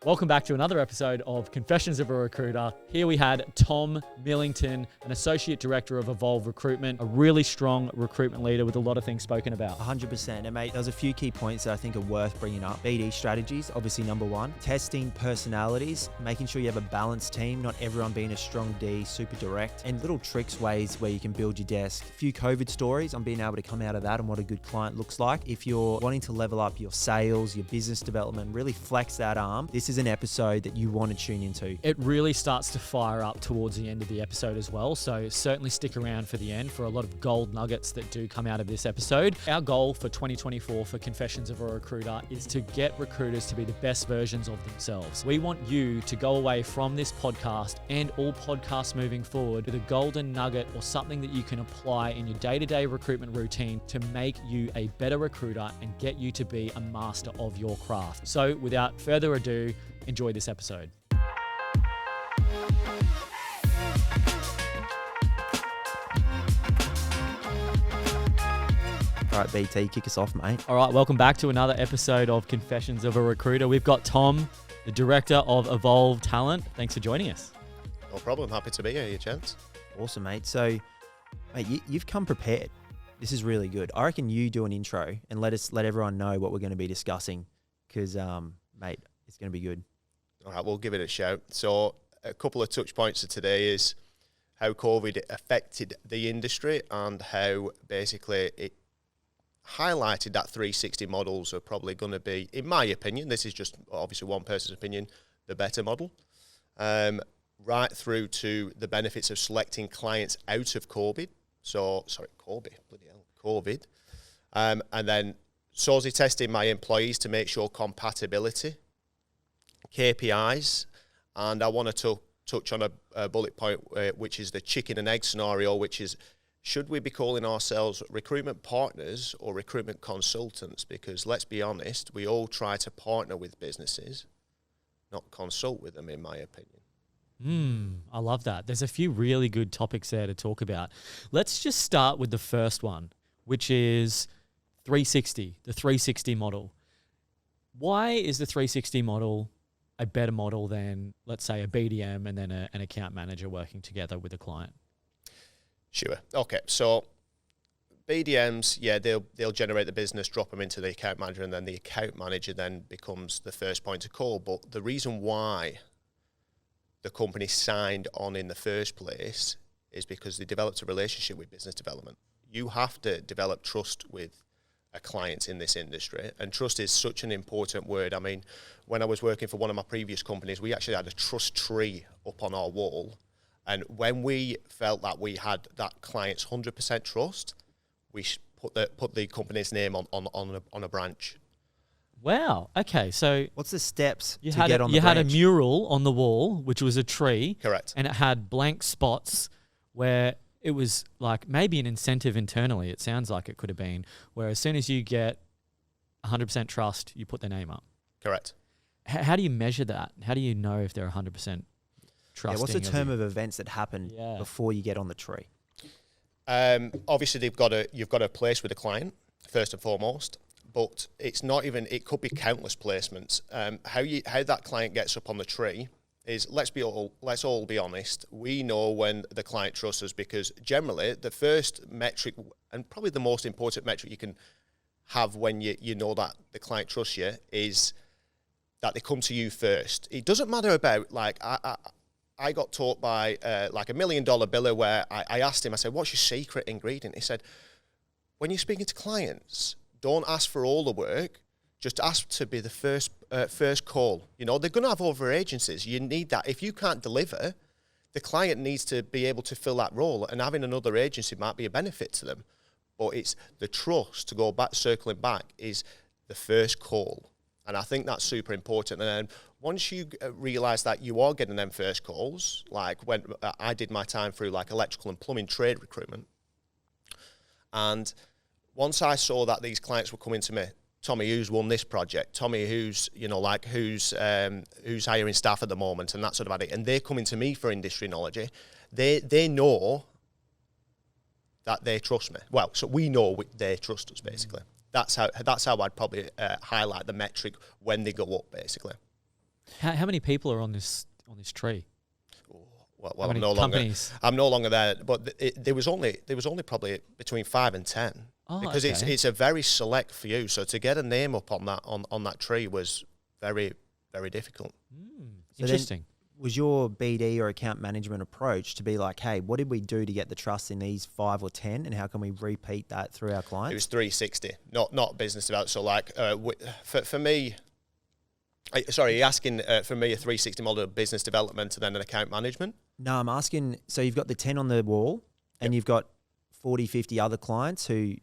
Welcome back to another episode of Confessions of a Recruiter. Here we had Tom Millington, an Associate Director of Evolve Recruitment, a really strong recruitment leader with a lot of things spoken about. 100%. And mate, there's a few key points that I think are worth bringing up. BD strategies, obviously number one. Testing personalities, making sure you have a balanced team, not everyone being a strong D, super direct. And little tricks, ways where you can build your desk. A few COVID stories on being able to come out of that and what a good client looks like. If you're wanting to level up your sales, your business development, really flex that arm, this is an episode that you want to tune into. It really starts to fire up towards the end of the episode as well, so certainly stick around for the end for a lot of gold nuggets that do come out of this episode. Our goal for 2024 for Confessions of a Recruiter is to get recruiters to be the best versions of themselves. We want you to go away from this podcast and all podcasts moving forward with a golden nugget or something that you can apply in your day-to-day recruitment routine to make you a better recruiter and get you to be a master of your craft. So without further ado, enjoy this episode. All right, BT, kick us off, mate. All right, welcome back to another episode of Confessions of a Recruiter. We've got Tom, the Director of Evolve Talent. Thanks for joining us. No problem. Happy to be here, you gents. Awesome, mate. So, mate, you've come prepared. This is really good. I reckon you do an intro and let everyone know what we're going to be discussing because, mate, it's going to be good. All right, we'll give it a shout. So a couple of touch points of today is how COVID affected the industry and how basically it highlighted that 360 models are probably going to be, in my opinion, this is just obviously one person's opinion, the better model. Right through to the benefits of selecting clients out of COVID. COVID. And then SOSI testing my employees to make sure compatibility, KPIs, and I want to touch on a bullet point, which is the chicken and egg scenario, which is, should we be calling ourselves recruitment partners or recruitment consultants? Because let's be honest, we all try to partner with businesses, not consult with them, in my opinion. I love that. There's a few really good topics there to talk about. Let's just start with the first one, which is 360, the 360 model. Why is the 360 model a better model than, let's say, a BDM and then an account manager working together with a client? Sure. Okay. So BDMs, yeah, they'll generate the business, drop them into the account manager, and then the account manager then becomes the first point of call. But the reason why the company signed on in the first place is because they developed a relationship with business development. You have to develop trust with a client in this industry, and trust is such an important word. I mean, when I was working for one of my previous companies, we actually had a trust tree up on our wall, and when we felt that we had that client's 100% trust, we put the company's name on a branch. Wow. Okay. So What's the steps you to had get on the you had a branch? mural on the wall, which was a tree. Correct. And it had blank spots where it was like maybe an incentive internally. It sounds like it could have been where as soon as you get 100% trust, you put their name up. Correct. How do you measure that? How do you know if they're 100% trusting? Yeah, what's the term of events that happen before you get on the tree? Obviously, you've got a place with the client first and foremost, but it's not even. It could be countless placements. How that client gets up on the tree is let's all be honest. We know when the client trusts us because generally the first metric and probably the most important metric you can have when you know that the client trusts you is that they come to you first. It doesn't matter about like I got taught by like $1 million biller where I asked him, I said, what's your secret ingredient? He said, when you're speaking to clients, don't ask for all the work, just ask to be the first call. You know, they're going to have other agencies. You need that. If you can't deliver, the client needs to be able to fill that role, and having another agency might be a benefit to them. But it's the trust, to go back, circling back, is the first call. And I think that's super important. And then once you realise that you are getting them first calls, like when I did my time through like electrical and plumbing trade recruitment, and once I saw that these clients were coming to me, Tommy, who's won this project? Tommy, who's hiring staff at the moment, and that sort of thing. And they're coming to me for industry knowledge. They know that they trust me. Well, so we know they trust us, basically. That's how I'd probably highlight the metric when they go up, basically. How many people are on this tree? Well, How many I'm no companies? longer. I'm no longer there. But there was only probably between 5 and 10 because okay. it's a very select few. So to get a name up on that tree was very, very difficult. So Interesting. Was your BD or account management approach to be like, hey, what did we do to get the trust in these 5 or 10, and how can we repeat that through our clients? It was 360, not business development. So like for me, you're asking for me a 360 model of business development and then an account management? No, I'm asking, so you've got the 10 on the wall and you've got 40, 50 other clients who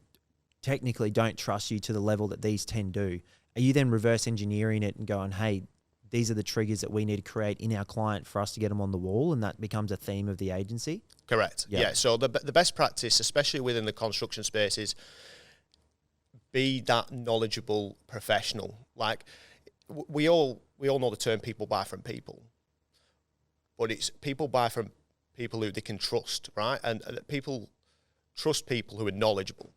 technically don't trust you to the level that these 10 do. Are you then reverse engineering it and going, hey, these are the triggers that we need to create in our client for us to get them on the wall, and that becomes a theme of the agency? Correct. Yep. Yeah. So the best practice, especially within the construction space, is be that knowledgeable professional. Like we all know the term "people buy from people," but it's people buy from people who they can trust, right? And people trust people who are knowledgeable,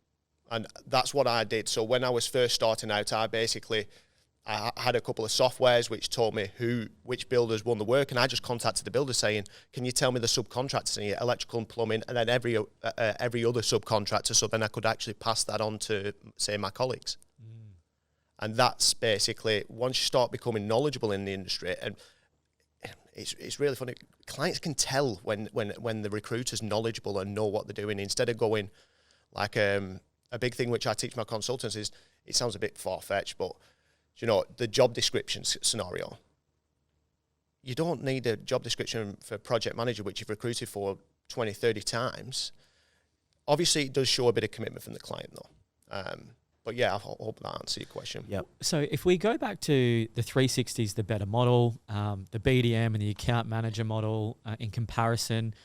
and that's what I did. So when I was first starting out, I had a couple of softwares which told me which builders won the work, and I just contacted the builder saying, "Can you tell me the subcontractors in here, electrical and plumbing, and then every other subcontractor?" So then I could actually pass that on to, say, my colleagues. And that's basically, once you start becoming knowledgeable in the industry, and it's really funny. Clients can tell when the recruiter's knowledgeable and know what they're doing, instead of going like a big thing which I teach my consultants is, it sounds a bit far-fetched, but the job description scenario. You don't need a job description for project manager, which you've recruited for 20, 30 times. Obviously, it does show a bit of commitment from the client, though. But yeah, I hope that answers your question. Yep. So if we go back to the 360s, the better model, the BDM and the account manager model in comparison,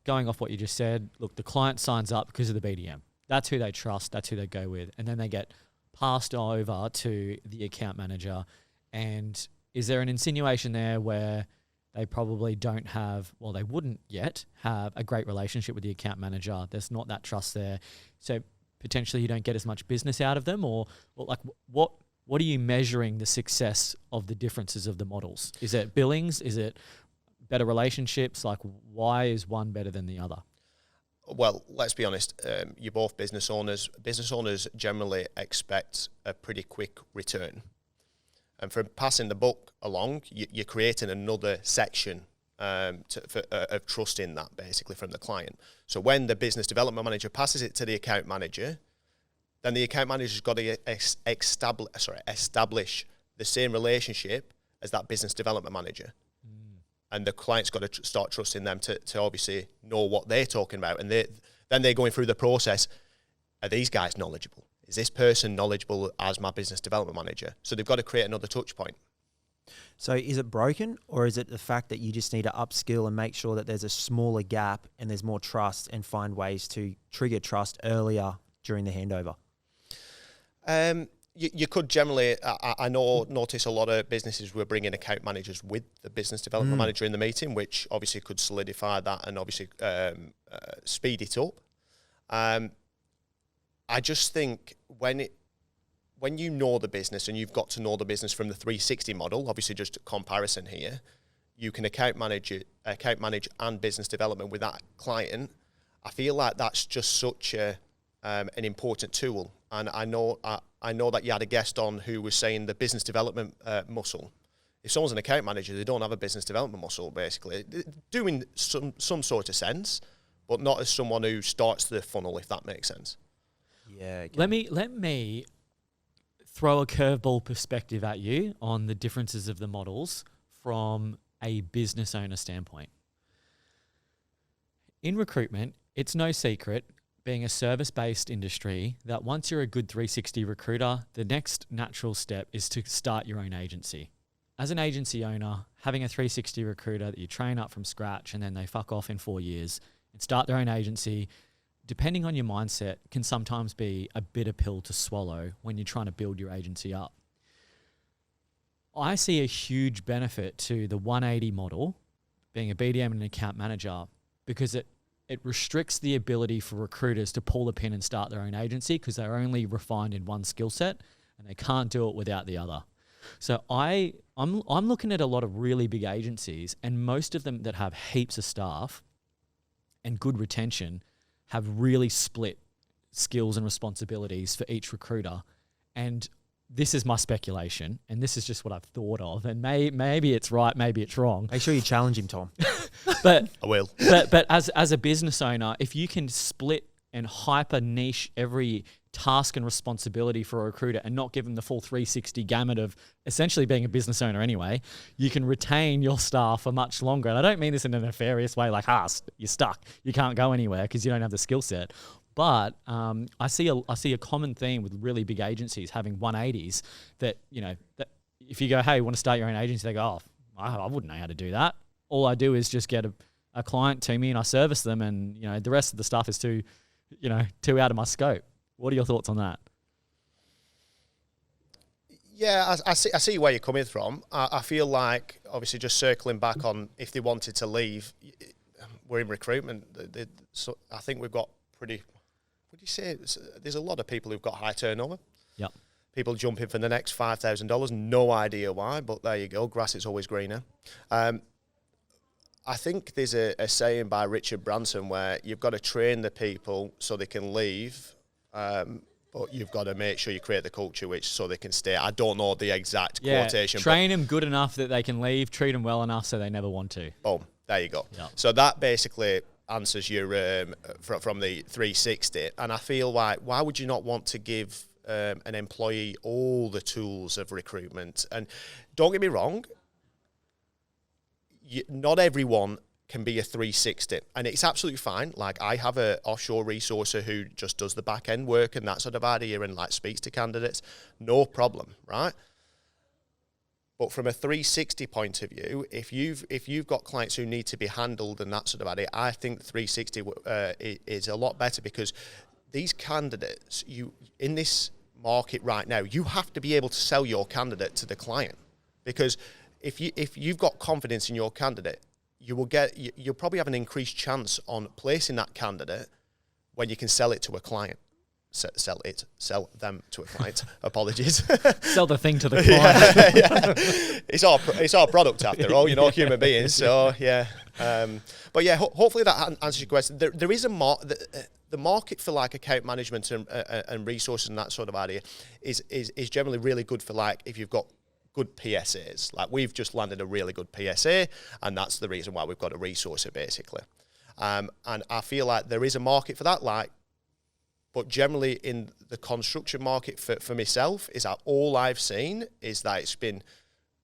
going off what you just said, look, the client signs up because of the BDM. That's who they trust. That's who they go with. And then they get passed over to the account manager. And is there an insinuation there where they probably don't have, well, they wouldn't yet have a great relationship with the account manager? There's not that trust there. So potentially you don't get as much business out of them, or like what are you measuring the success of the differences of the models? Is it billings? Is it better relationships? Like, why is one better than the other? Well, let's be honest. You're both business owners. Business owners generally expect a pretty quick return. And from passing the book along, you're creating another section of trust in that, basically, from the client. So when the business development manager passes it to the account manager, then the account manager's got to establish the same relationship as that business development manager. And the client's got to start trusting them to obviously know what they're talking about. And then they're going through the process. Are these guys knowledgeable? Is this person knowledgeable as my business development manager? So they've got to create another touch point. So is it broken, or is it the fact that you just need to upskill and make sure that there's a smaller gap and there's more trust, and find ways to trigger trust earlier during the handover? You could generally, I notice a lot of businesses were bringing account managers with the business development manager in the meeting, which obviously could solidify that and obviously speed it up. I just think when you know the business, and you've got to know the business from the 360 model, obviously just a comparison here, you can account manage and business development with that client. I feel like that's just such an important tool. And I know that you had a guest on who was saying the business development muscle. If someone's an account manager, they don't have a business development muscle, basically. Doing some sort of sense, but not as someone who starts the funnel, if that makes sense. Yeah. Let me throw a curveball perspective at you on the differences of the models from a business owner standpoint. In recruitment, it's no secret, being a service-based industry, that once you're a good 360 recruiter, the next natural step is to start your own agency. As an agency owner, having a 360 recruiter that you train up from scratch and then they fuck off in 4 years and start their own agency, depending on your mindset, can sometimes be a bitter pill to swallow when you're trying to build your agency up. I see a huge benefit to the 180 model, being a BDM and an account manager, because it restricts the ability for recruiters to pull the pin and start their own agency, because they're only refined in one skill set and they can't do it without the other. So I'm looking at a lot of really big agencies, and most of them that have heaps of staff and good retention have really split skills and responsibilities for each recruiter. And this is my speculation, and this is just what I've thought of, and maybe it's right, maybe it's wrong. Make sure you challenge him, Tom. But I will. But as a business owner, if you can split and hyper niche every task and responsibility for a recruiter and not give them the full 360 gamut of essentially being a business owner anyway, you can retain your staff for much longer. And I don't mean this in a nefarious way, like, you're stuck, you can't go anywhere because you don't have the skill set. But I see a common theme with really big agencies having 180s that, that if you go, hey, you want to start your own agency? They go, I wouldn't know how to do that. All I do is just get a client to me and I service them, and the rest of the stuff is too out of my scope. What are your thoughts on that? Yeah, I see where you're coming from. I feel like, obviously, just circling back on if they wanted to leave, we're in recruitment. So I think we've got pretty, what do you say? There's a lot of people who've got high turnover. Yep. People jumping for the next $5,000, no idea why, but there you go. Grass is always greener. I think there's a saying by Richard Branson where you've got to train the people so they can leave, but you've got to make sure you create the culture so they can stay. I don't know the exact quotation. Train them good enough that they can leave, treat them well enough so they never want to. Boom, there you go. Yep. So that basically answers your from the 360. And I feel like, why would you not want to give an employee all the tools of recruitment? And don't get me wrong, not everyone can be a 360, and it's absolutely fine. Like, I have a offshore resourcer who just does the back end work and that sort of idea and like speaks to candidates, no problem, right? But from a 360 point of view, if you've got clients who need to be handled and that sort of idea, I think 360 is a lot better, because these candidates, in this market right now, you have to be able to sell your candidate to the client, because if you've got confidence in your candidate, you'll probably have an increased chance on placing that candidate when you can sell it to a client. Sell them to a client. Apologies. Sell the thing to the client. Yeah. It's our product after all, human beings. So yeah. But yeah, hopefully that answers your question. There is the market for like account management and resources and that sort of idea is generally really good for, like, if you've got good PSAs. Like, we've just landed a really good PSA, and that's the reason why we've got a resourcer, basically. And I feel like there is a market for that, but generally in the construction market for myself, is that all I've seen is that it's been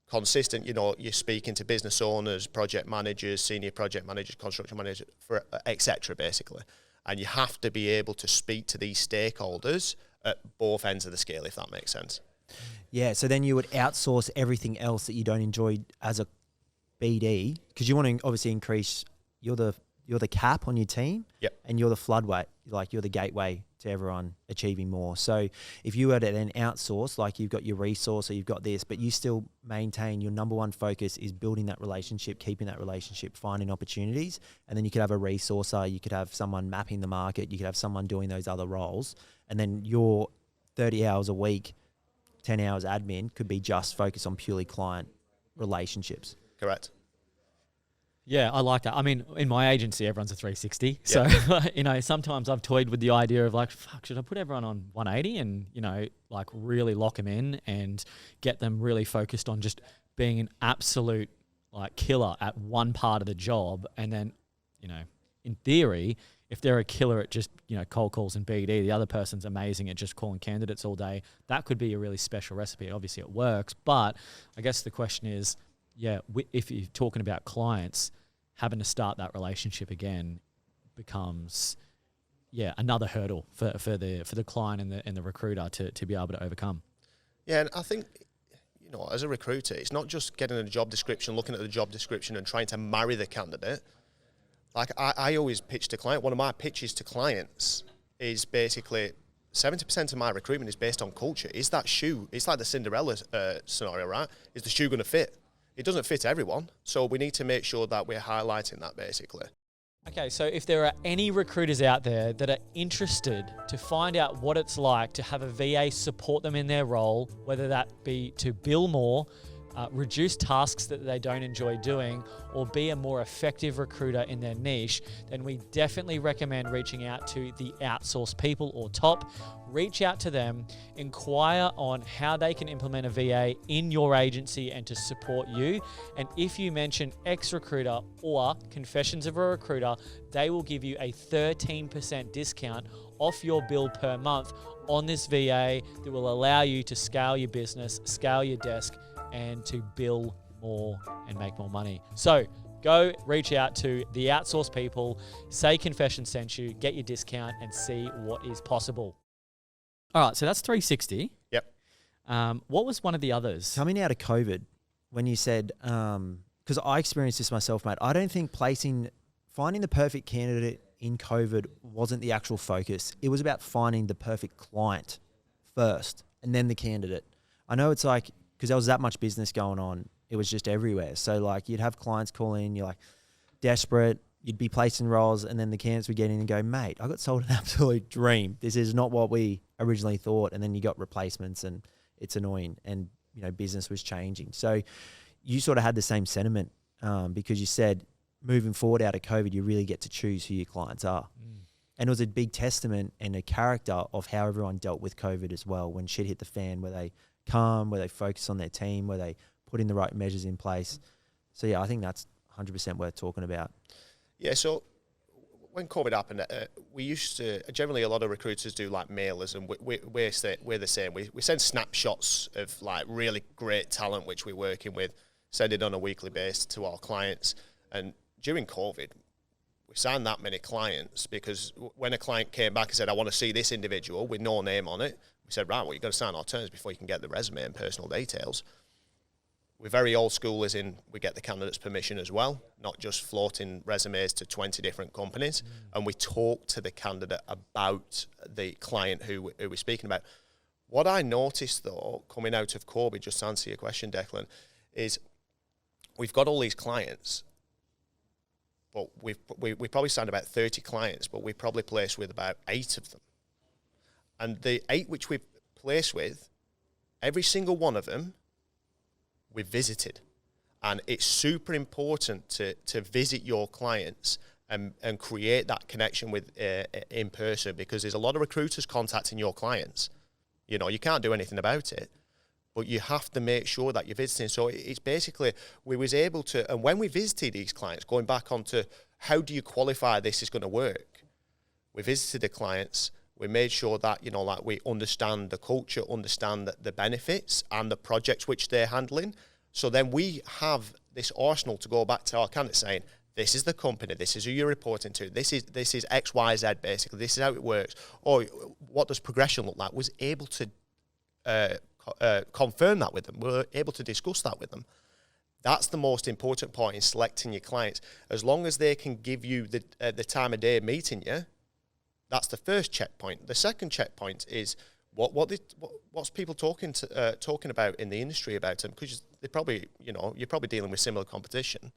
consistent. You're speaking to business owners, project managers, senior project managers, construction managers, etc. basically. And you have to be able to speak to these stakeholders at both ends of the scale, if that makes sense. Yeah, so then you would outsource everything else that you don't enjoy as a BD, because you want to obviously increase. You're the cap on your team, yep, and you're the floodway, like you're the gateway to everyone achieving more. So if you were to then outsource, like you've got your resource or you've got this, but you still maintain your number one focus is building that relationship, keeping that relationship, finding opportunities, and then you could have a resourcer, you could have someone mapping the market, you could have someone doing those other roles, and then your 30 hours a week, 10 hours admin could be just focused on purely client relationships. Correct. Yeah, I like that. I mean, in my agency, everyone's a 360. Yeah. So, sometimes I've toyed with the idea of like, fuck, should I put everyone on 180 and, like really lock them in and get them really focused on just being an absolute like killer at one part of the job. And then, in theory, if they're a killer at just, cold calls and BD, the other person's amazing at just calling candidates all day, that could be a really special recipe. Obviously it works, but I guess the question is, if you're talking about clients, having to start that relationship again becomes, another hurdle for the client and the recruiter to be able to overcome. Yeah, and I think, as a recruiter, it's not just getting a job description, looking at the job description and trying to marry the candidate. Like, I always pitch to client. One of my pitches to clients is basically 70% of my recruitment is based on culture. Is that shoe? It's like the Cinderella scenario, right? Is the shoe going to fit? It doesn't fit everyone. So we need to make sure that we're highlighting that, basically. Okay, so if there are any recruiters out there that are interested to find out what it's like to have a VA support them in their role, whether that be to bill more, reduce tasks that they don't enjoy doing, or be a more effective recruiter in their niche, then we definitely recommend reaching out to the Outsource People or TOP. Reach out to them, inquire on how they can implement a VA in your agency and to support you. And if you mention ex-recruiter or Confessions of a Recruiter, they will give you a 13% discount off your bill per month on this VA that will allow you to scale your business, scale your desk, and to bill more and make more money. So go reach out to the Outsource People, say Confession sent you, get your discount, and see what is possible. All right, so that's 360. Yep. What was one of the others? Coming out of COVID, when you said, because I experienced this myself, mate, I don't think finding the perfect candidate in COVID wasn't the actual focus. It was about finding the perfect client first and then the candidate. I know it's like, because there was that much business going on, it was just everywhere. So like you'd have clients call in, you're like desperate, you'd be placing roles, and then the candidates would get in and go, mate, I got sold an absolute dream. This is not what we originally thought. And then you got replacements and it's annoying, and business was changing. So you sort of had the same sentiment because you said moving forward out of COVID, you really get to choose who your clients are. And it was a big testament and a character of how everyone dealt with COVID as well. When shit hit the fan, where they calm, where they focus on their team, where they put in the right measures in place. So yeah, I think that's 100% worth talking about. Yeah, so when COVID happened, we used to, generally a lot of recruiters do like mailers, and we're the same. We send snapshots of like really great talent which we're working with, send it on a weekly basis to our clients. And during COVID, we signed that many clients because when a client came back and said, I want to see this individual with no name on it, we said, right, well, you've got to sign our terms before you can get the resume and personal details. We're very old school, as in we get the candidate's permission as well, not just floating resumes to 20 different companies. And we talk to the candidate about the client who we're speaking about. What I noticed, though, coming out of COVID, just to answer your question, Declan, is we've got all these clients, but we probably signed about 30 clients, but we probably placed with about 8 of them. And the 8 which we've placed with, every single one of them, we've visited. And it's super important to visit your clients and create that connection with in person, because there's a lot of recruiters contacting your clients. You can't do anything about it, but you have to make sure that you're visiting. So it's basically, we was able to, and when we visited these clients, going back onto how do you qualify this is going to work, we visited the clients. We made sure that, we understand the culture, understand the benefits and the projects which they're handling. So then we have this arsenal to go back to our candidates saying, this is the company, this is who you're reporting to, this is X, Y, Z basically, this is how it works. Or what does progression look like? Was able to confirm that with them. We're able to discuss that with them. That's the most important part in selecting your clients. As long as they can give you the time of day meeting you, that's the first checkpoint. The second checkpoint is what's people talking about in the industry about them, because they probably you're probably dealing with similar competition,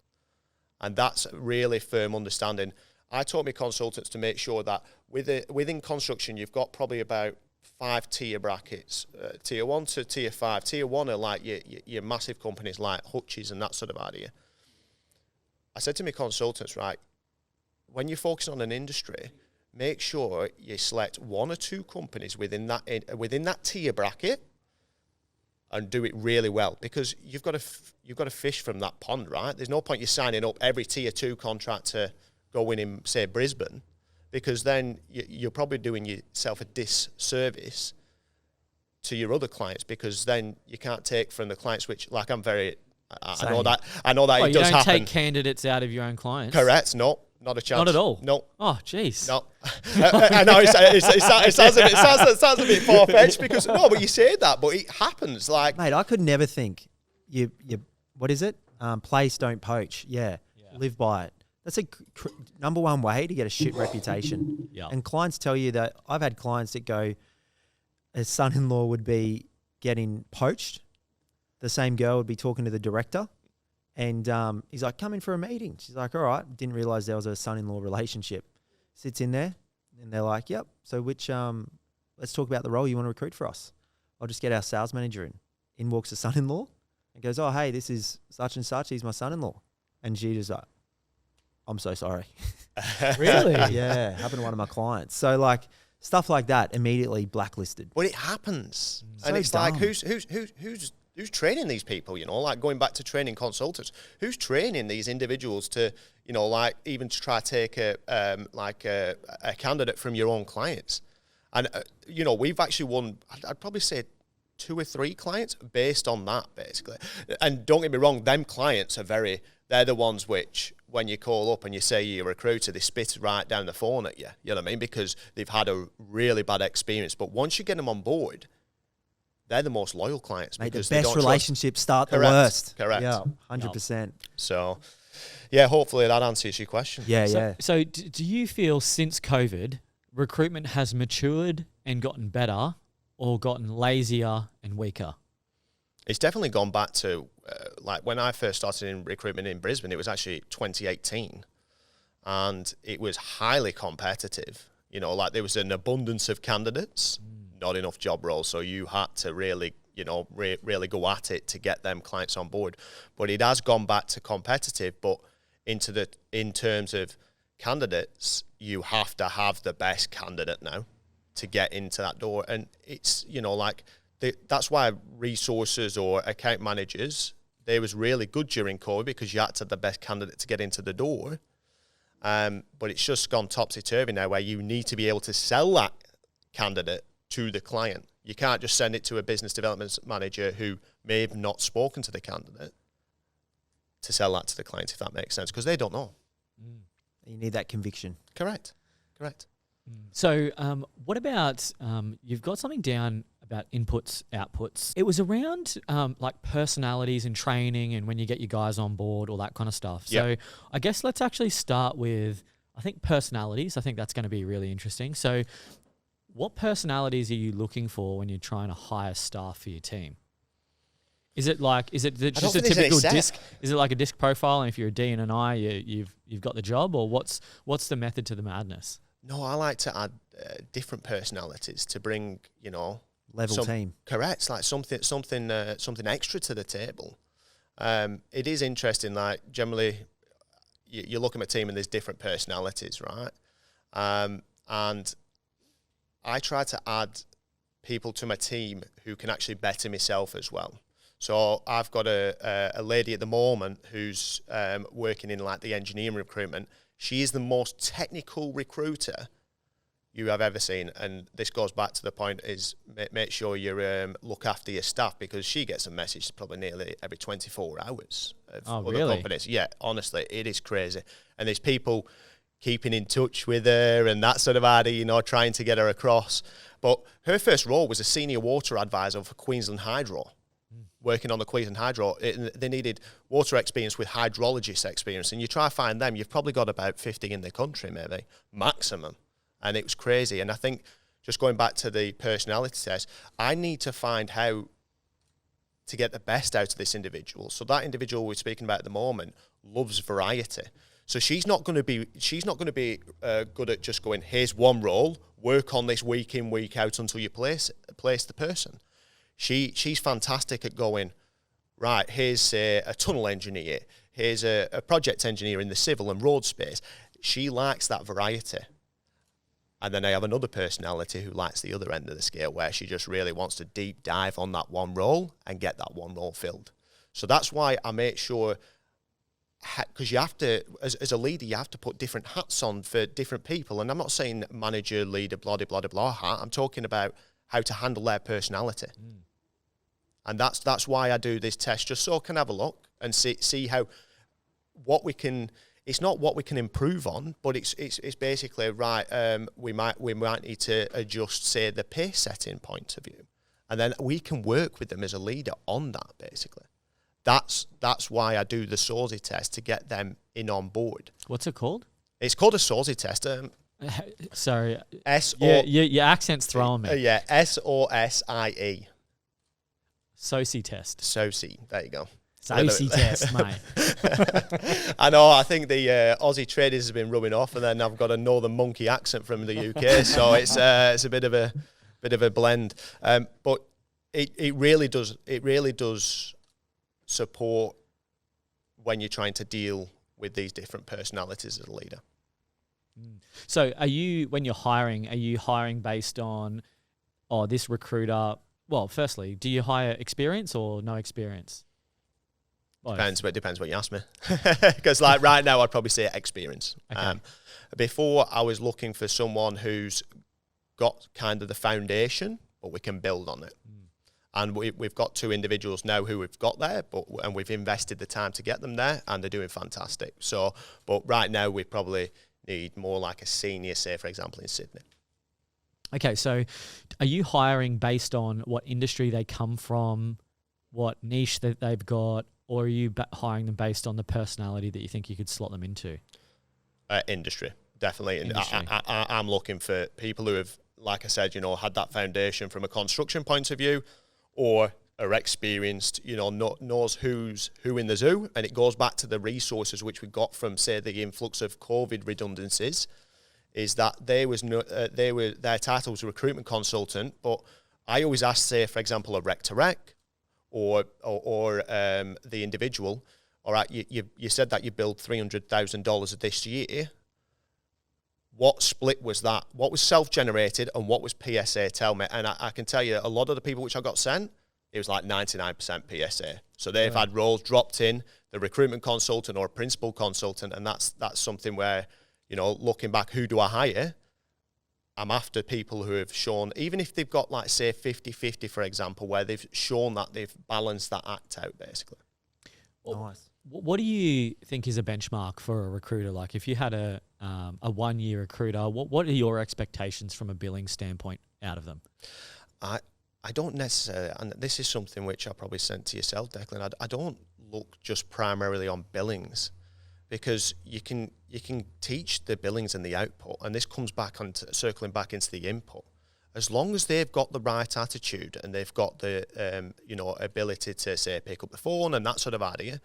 and that's really firm understanding. I taught my consultants to make sure that within construction you've got probably about 5 tier brackets, tier 1 to tier 5. Tier 1 are like your massive companies like Hutch's and that sort of idea. I said to my consultants, right, when you're focusing on an industry, make sure you select 1 or 2 companies within that tier bracket and do it really well, because you've got to fish from that pond, right? There's no point you signing up every tier 2 contract to go in, say, Brisbane, because then you're probably doing yourself a disservice to your other clients, because then you can't take from the clients which, like, I know that well, it does happen. You don't take candidates out of your own clients. Correct. No. Not a chance. Not at all? No. Oh, jeez. No. I know it sounds a bit far-fetched because, no, but you say that, but it happens. Like, mate, I could never think you what is it? Place, don't poach. Yeah. Live by it. That's a number one way to get a shit reputation. Yeah. And clients tell you that. I've had clients that go, a son-in-law would be getting poached. The same girl would be talking to the director, And he's like, come in for a meeting. She's like, all right. Didn't realize there was a son-in-law relationship. Sits in there and they're like, yep. So let's talk about the role you want to recruit for us. I'll just get our sales manager in. In walks the son-in-law and goes, oh, hey, this is such and such. He's my son-in-law. And she just like, I'm so sorry. Really? Yeah. Happened to one of my clients. So like stuff like that immediately blacklisted. But it happens. So And it's dumb. like, who's training these people, like going back to training consultants, who's training these individuals to, like even to try to take a candidate from your own clients. And, we've actually won, I'd probably say 2 or 3 clients based on that, basically. And don't get me wrong, them clients they're the ones which, when you call up and you say you're a recruiter, they spit right down the phone at you, you know what I mean? Because they've had a really bad experience. But once you get them on board, they're the most loyal clients. Mate, the because they best don't relationships start Correct. the worst. Correct. Yeah, 100%. So, yeah, hopefully that answers your question. Yeah. So do you feel since COVID, recruitment has matured and gotten better or gotten lazier and weaker? It's definitely gone back to, like when I first started in recruitment in Brisbane, it was actually 2018. And it was highly competitive. Like there was an abundance of candidates, not enough job roles. So you had to really, really go at it to get them clients on board. But it has gone back to competitive. But in terms of candidates, you have to have the best candidate now to get into that door. And it's, that's why resources or account managers, they was really good during COVID because you had to have the best candidate to get into the door. But it's just gone topsy-turvy now where you need to be able to sell that candidate to the client. You can't just send it to a business development manager who may have not spoken to the candidate to sell that to the client, if that makes sense, because they don't know. You need that conviction. Correct. So what about, you've got something down about inputs, outputs. It was around like personalities and training and when you get your guys on board, all that kind of stuff. So I guess let's actually start with, I think, personalities. I think that's going to be really interesting. So what personalities are you looking for when you're trying to hire staff for your team? Is it just a typical disc? Is it like a disc profile? And if you're a D and an I, you've got the job, or what's the method to the madness? No, I like to add different personalities to bring, Level team. Correct, like something extra to the table. It is interesting. Like generally, you look at my team and there's different personalities, right? And I try to add people to my team who can actually better myself as well. So I've got a lady at the moment who's working in like the engineering recruitment. She is the most technical recruiter you have ever seen, and this goes back to the point is make sure you look after your staff, because she gets a message probably nearly every 24 hours of other companies. Yeah, honestly, it is crazy. And there's people keeping in touch with her and that sort of idea, trying to get her across. But her first role was a senior water advisor for Queensland Hydro. Working on the Queensland Hydro, they needed water experience with hydrologist experience, and you try to find them, you've probably got about 50 in the country, maybe, maximum. And it was crazy. And I think, just going back to the personality test, I need to find how to get the best out of this individual. So that individual we're speaking about at the moment loves variety. So she's not going to be good at just going, here's one role, work on this week in, week out until you place the person. She's fantastic at going, right, here's a tunnel engineer, here's a project engineer in the civil and road space. She likes that variety. And then I have another personality who likes the other end of the scale, where she just really wants to deep dive on that one role and get that one role filled. So that's why I make sure, because you have to, as a leader, you have to put different hats on for different people. And I'm not saying manager, leader, blah, blah, blah, blah hat. I'm talking about how to handle their personality. And that's why I do this test, just so I can have a look and see how, what we can, it's not what we can improve on, but it's basically, right, we might need to adjust, say, the pace setting point of view. And then we can work with them as a leader on that, basically. That's why I do the SOSI test, to get them in on board. What's it called? It's called a SOSI test. Sorry. Your accent's throwing me. SOSIE. SOSI test. SOSI, there you go. AC test, mate. I know. I think the Aussie traders has been rubbing off, and then I've got a northern monkey accent from the UK, so it's a bit of a blend. But it really does support when you're trying to deal with these different personalities as a leader. So when you're hiring, are you hiring based on, this recruiter? Well, firstly, do you hire experience or no experience? Depends what you ask me. Because like right now, I'd probably say experience. Okay. Before, I was looking for someone who's got kind of the foundation, but we can build on it. And we've got 2 individuals now who we've got there, and we've invested the time to get them there, and they're doing fantastic. So, but right now we probably need more like a senior, say, for example, in Sydney. Okay, so are you hiring based on what industry they come from, what niche that they've got, or are you hiring them based on the personality that you think you could slot them into? Industry, definitely. Industry. I'm looking for people who have, like I said, had that foundation from a construction point of view, or are experienced, knows who's who in the zoo. And it goes back to the resources which we got from, say, the influx of COVID redundancies, is that their title was a recruitment consultant, but I always ask, say, for example, a rec to rec, or the individual, all right, you said that you billed $300,000 this year. What split was that? What was self-generated and what was PSA? Tell me. And I can tell you, a lot of the people which I got sent, it was like 99% PSA. So they've had roles dropped in, the recruitment consultant or a principal consultant, and that's something where, looking back, who do I hire? I'm after people who have shown, even if they've got, like, say, 50-50, for example, where they've shown that they've balanced that act out, basically. Nice. What do you think is a benchmark for a recruiter? Like, if you had a 1-year recruiter, what are your expectations from a billing standpoint out of them? I don't necessarily, and this is something which I probably sent to yourself, Declan. I don't look just primarily on billings, because you can teach the billings and the output, and this comes back on circling back into the input. As long as they've got the right attitude and they've got the ability to, say, pick up the phone and that sort of idea,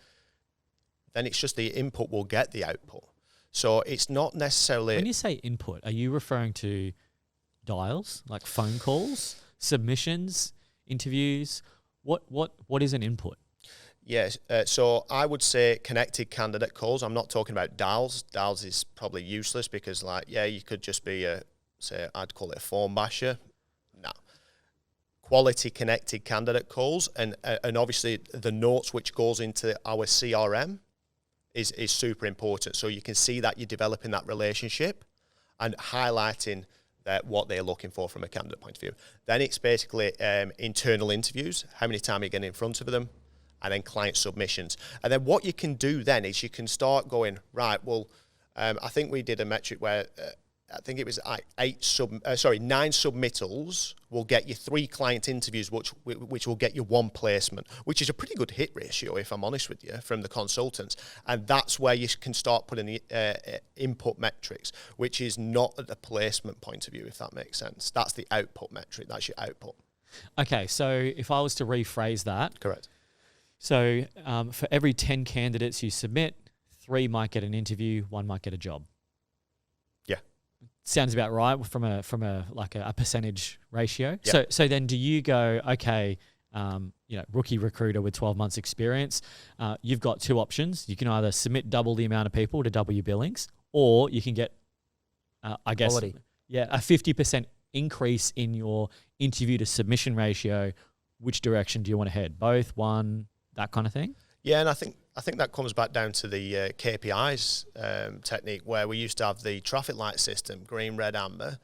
then it's just the input will get the output. So it's not necessarily... When you say input, are you referring to dials, like phone calls, submissions, interviews? What is an input? Yes, so I would say connected candidate calls. I'm not talking about dials. Dials is probably useless because, you could just be I'd call it a phone basher. No. Quality connected candidate calls, and obviously the notes which goes into our CRM is super important. So you can see that you're developing that relationship and highlighting what they're looking for from a candidate point of view. Then it's basically internal interviews, how many times you get in front of them, and then client submissions. And then what you can do then is you can start going, right, well, I think we did a metric where I think it was 9 submittals will get you 3 client interviews, which will get you 1 placement, which is a pretty good hit ratio, if I'm honest with you, from the consultants. And that's where you can start putting the input metrics, which is not at the placement point of view, if that makes sense. That's the output metric. That's your output. Okay, so if I was to rephrase that. Correct. So for every 10 candidates you submit, 3 might get an interview, 1 might get a job. Sounds about right from a percentage ratio. Yep. So then do you go, okay, rookie recruiter with 12 months experience, you've got 2 options. You can either submit double the amount of people to double your billings, or you can get, Quality. A 50% increase in your interview to submission ratio. Which direction do you want to head? Both, 1, that kind of thing? Yeah, and I think that comes back down to the KPIs technique, where we used to have the traffic light system, green, red, amber.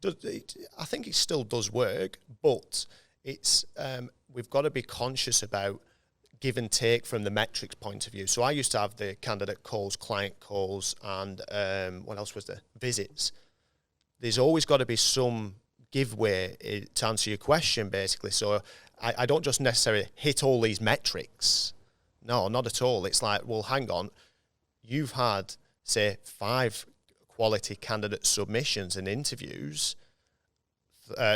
I think it still does work, but it's we've got to be conscious about give and take from the metrics point of view. So I used to have the candidate calls, client calls, and what else was there? Visits. There's always got to be some giveaway to answer your question, basically. So I don't just necessarily hit all these metrics. No, not at all. It's like, well, hang on. You've had, say, 5 quality candidate submissions and interviews.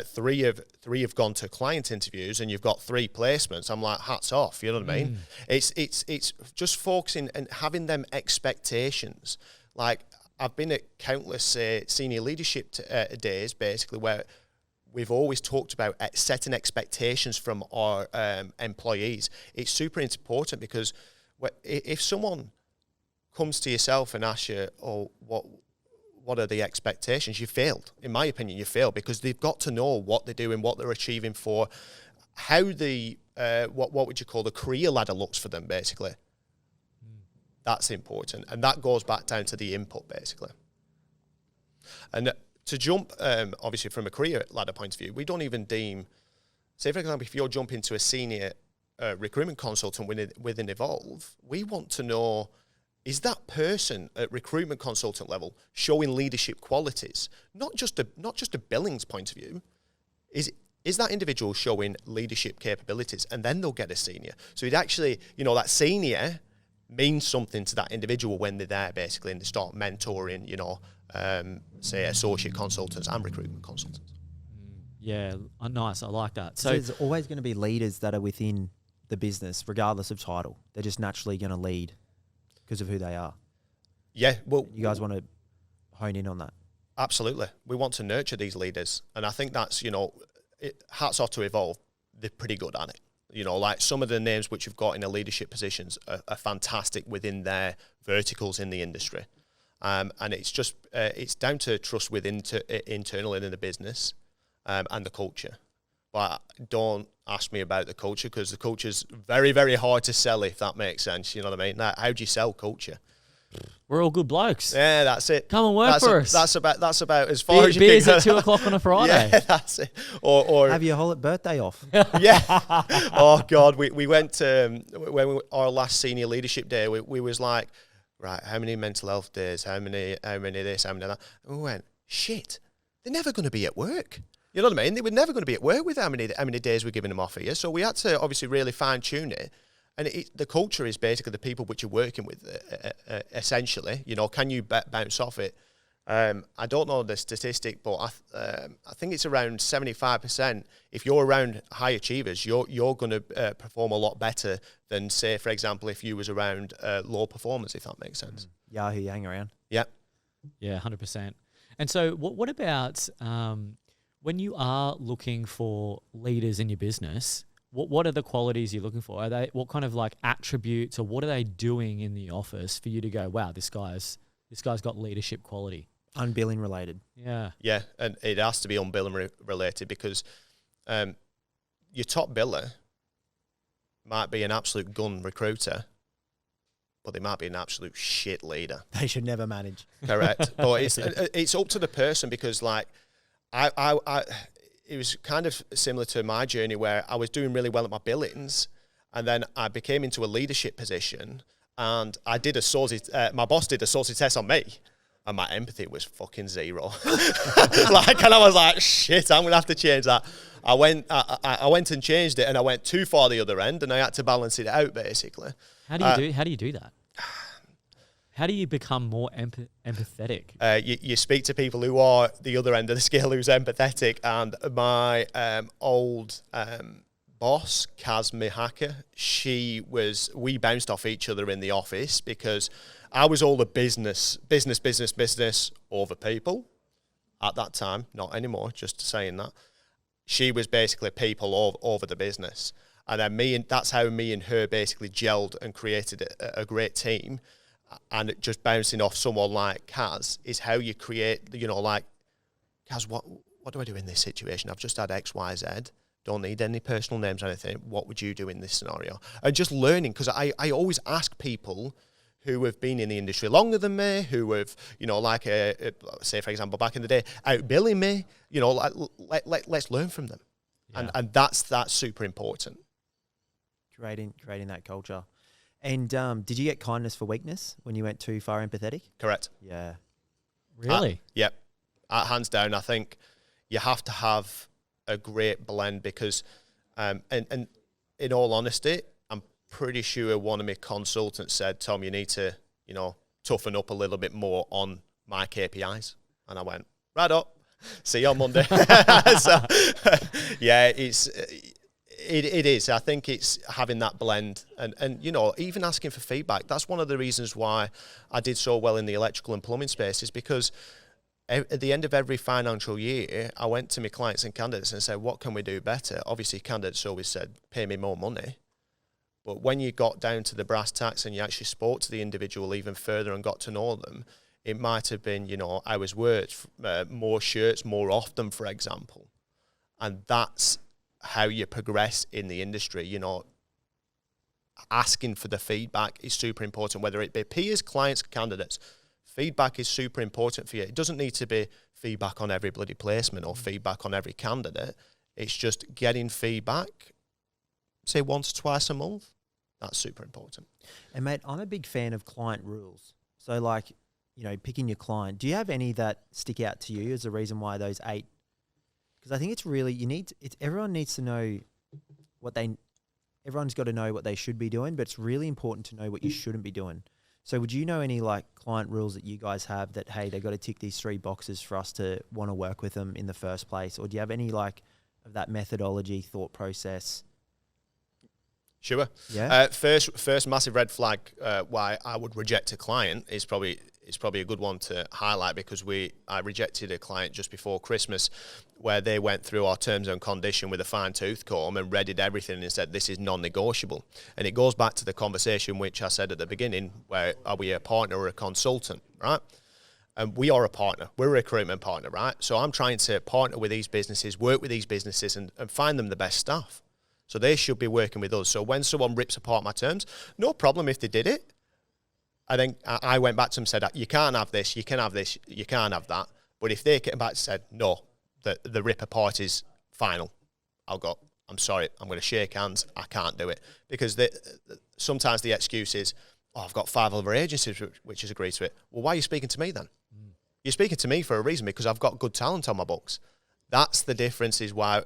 three have gone to client interviews and you've got 3 placements, I'm like, hats off, you know what I mean? It's just focusing and having them expectations. Like, I've been at countless senior leadership days, basically, where we've always talked about setting expectations from our employees. It's super important because if someone comes to yourself and asks you, oh, what are the expectations? You failed. In my opinion, you failed because they've got to know what they're doing, what they're achieving for, how the, what would you call the career ladder looks for them, basically. That's important. And that goes back down to the input, basically. And to jump, obviously, from a career ladder point of view, we don't even deem, say, for example, if you're jumping to a senior recruitment consultant within Evolve, we want to know, is that person at recruitment consultant level showing leadership qualities? Not just a billings point of view. Is that individual showing leadership capabilities? And then they'll get a senior. So it actually, that senior means something to that individual when they're there, basically, and they start mentoring, say, associate consultants and recruitment consultants. Yeah, nice. I like that. So there's always going to be leaders that are within the business, regardless of title. They're just naturally going to lead because of who they are. Yeah, well, you guys want to hone in on that? Absolutely. We want to nurture these leaders, and I think that's, hats off to Evolve. They're pretty good at it. Like some of the names which you've got in the leadership positions are fantastic within their verticals in the industry. And it's just, it's down to trust within internally in the business and the culture. But don't ask me about the culture because the culture's very, very hard to sell, if that makes sense. You know what I mean? How do you sell culture? We're all good blokes. Yeah, that's it. Come and work for us. That's about as far as you beers can at 2 o'clock on a Friday. Yeah, that's it. Or have your whole birthday off. Yeah. Oh God, we went our last senior leadership day. We was like, right, how many mental health days? How many this? How many that? And we went, shit, they're never going to be at work. You know what I mean? They were never going to be at work with how many days we're giving them off here. So we had to obviously really fine tune it. And the culture is basically the people which you're working with, essentially. Can you bounce off it? I don't know the statistic, but I think it's around 75%. If you're around high achievers, you're going to perform a lot better than, say, for example, if you was around low performers, if that makes sense. Yahoo, you hang around. Yeah. Yeah, 100%. And so what about when you are looking for leaders in your business, what are the qualities you're looking for? What kind of like attributes or what are they doing in the office for you to go, wow, this guy's got leadership quality? Unbilling related. Yeah. Yeah, and it has to be unbilling related because your top biller might be an absolute gun recruiter, but they might be an absolute shit leader. They should never manage. Correct. But it's up to the person because, like, it was kind of similar to my journey where I was doing really well at my billings and then I became into a leadership position and I did my boss did a SOSI test on me and my empathy was fucking zero. And I was like, shit, I'm going to have to change that. I went and changed it and I went too far the other end and I had to balance it out basically. How do you do that? How do you become more empathetic? You speak to people who are the other end of the scale, who's empathetic. And my old boss, Kaz Mihaka, we bounced off each other in the office because I was all the business over people at that time. Not anymore, just saying that. She was basically people over the business. And then that's how me and her basically gelled and created a great team. And just bouncing off someone like Kaz is how you create, like, Kaz, what do I do in this situation? I've just had X, Y, Z. Don't need any personal names or anything. What would you do in this scenario? And just learning, because I always ask people who have been in the industry longer than me, who have, say, for example, back in the day, outbilling me, let's learn from them. Yeah. And that's super important. Creating that culture. And did you get kindness for weakness when you went too far empathetic? Correct. Yeah. Really? Yep. Hands down, I think you have to have a great blend because, and in all honesty, I'm pretty sure one of my consultants said, Tom, you need to, toughen up a little bit more on my KPIs. And I went, right up. See you on Monday. So, yeah, it is. I think it's having that blend and even asking for feedback. That's one of the reasons why I did so well in the electrical and plumbing space, is because at the end of every financial year, I went to my clients and candidates and said, what can we do better? Obviously, candidates always said, pay me more money. But when you got down to the brass tacks and you actually spoke to the individual even further and got to know them, it might have been, I was worked more shirts more often, for example. And that's how you progress in the industry. Asking for the feedback is super important, whether it be peers, clients, candidates. Feedback is super important for you. It doesn't need to be feedback on every bloody placement or feedback on every candidate. It's just getting feedback, say once or twice a month. That's super important. And mate, I'm a big fan of client rules. So like, picking your client, do you have any that stick out to you as a reason why those 8? Because I think it's really, everyone needs to know everyone's got to know what they should be doing, but it's really important to know what you shouldn't be doing. So would you know any like client rules that you guys have that, hey, they've got to tick these 3 boxes for us to want to work with them in the first place? Or do you have any like of that methodology, thought process? Sure. Yeah. First massive red flag why I would reject a client is probably a good one to highlight, because I rejected a client just before Christmas where they went through our terms and condition with a fine tooth comb and read everything and said this is non-negotiable. And it goes back to the conversation which I said at the beginning, where are we a partner or a consultant, right? And we are a partner. We're a recruitment partner, right? So I'm trying to partner with these businesses, work with these businesses and find them the best staff. So they should be working with us. So when someone rips apart my terms, no problem if they did it. I think I went back to them and said, you can't have this, you can have this, you can't have that. But if they came back and said, no, the rip apart is final, I'll go, I'm sorry, I'm going to shake hands, I can't do it. Because sometimes the excuse is, I've got 5 other agencies which has agreed to it. Well, why are you speaking to me then? You're speaking to me for a reason, because I've got good talent on my books. That's the difference is why,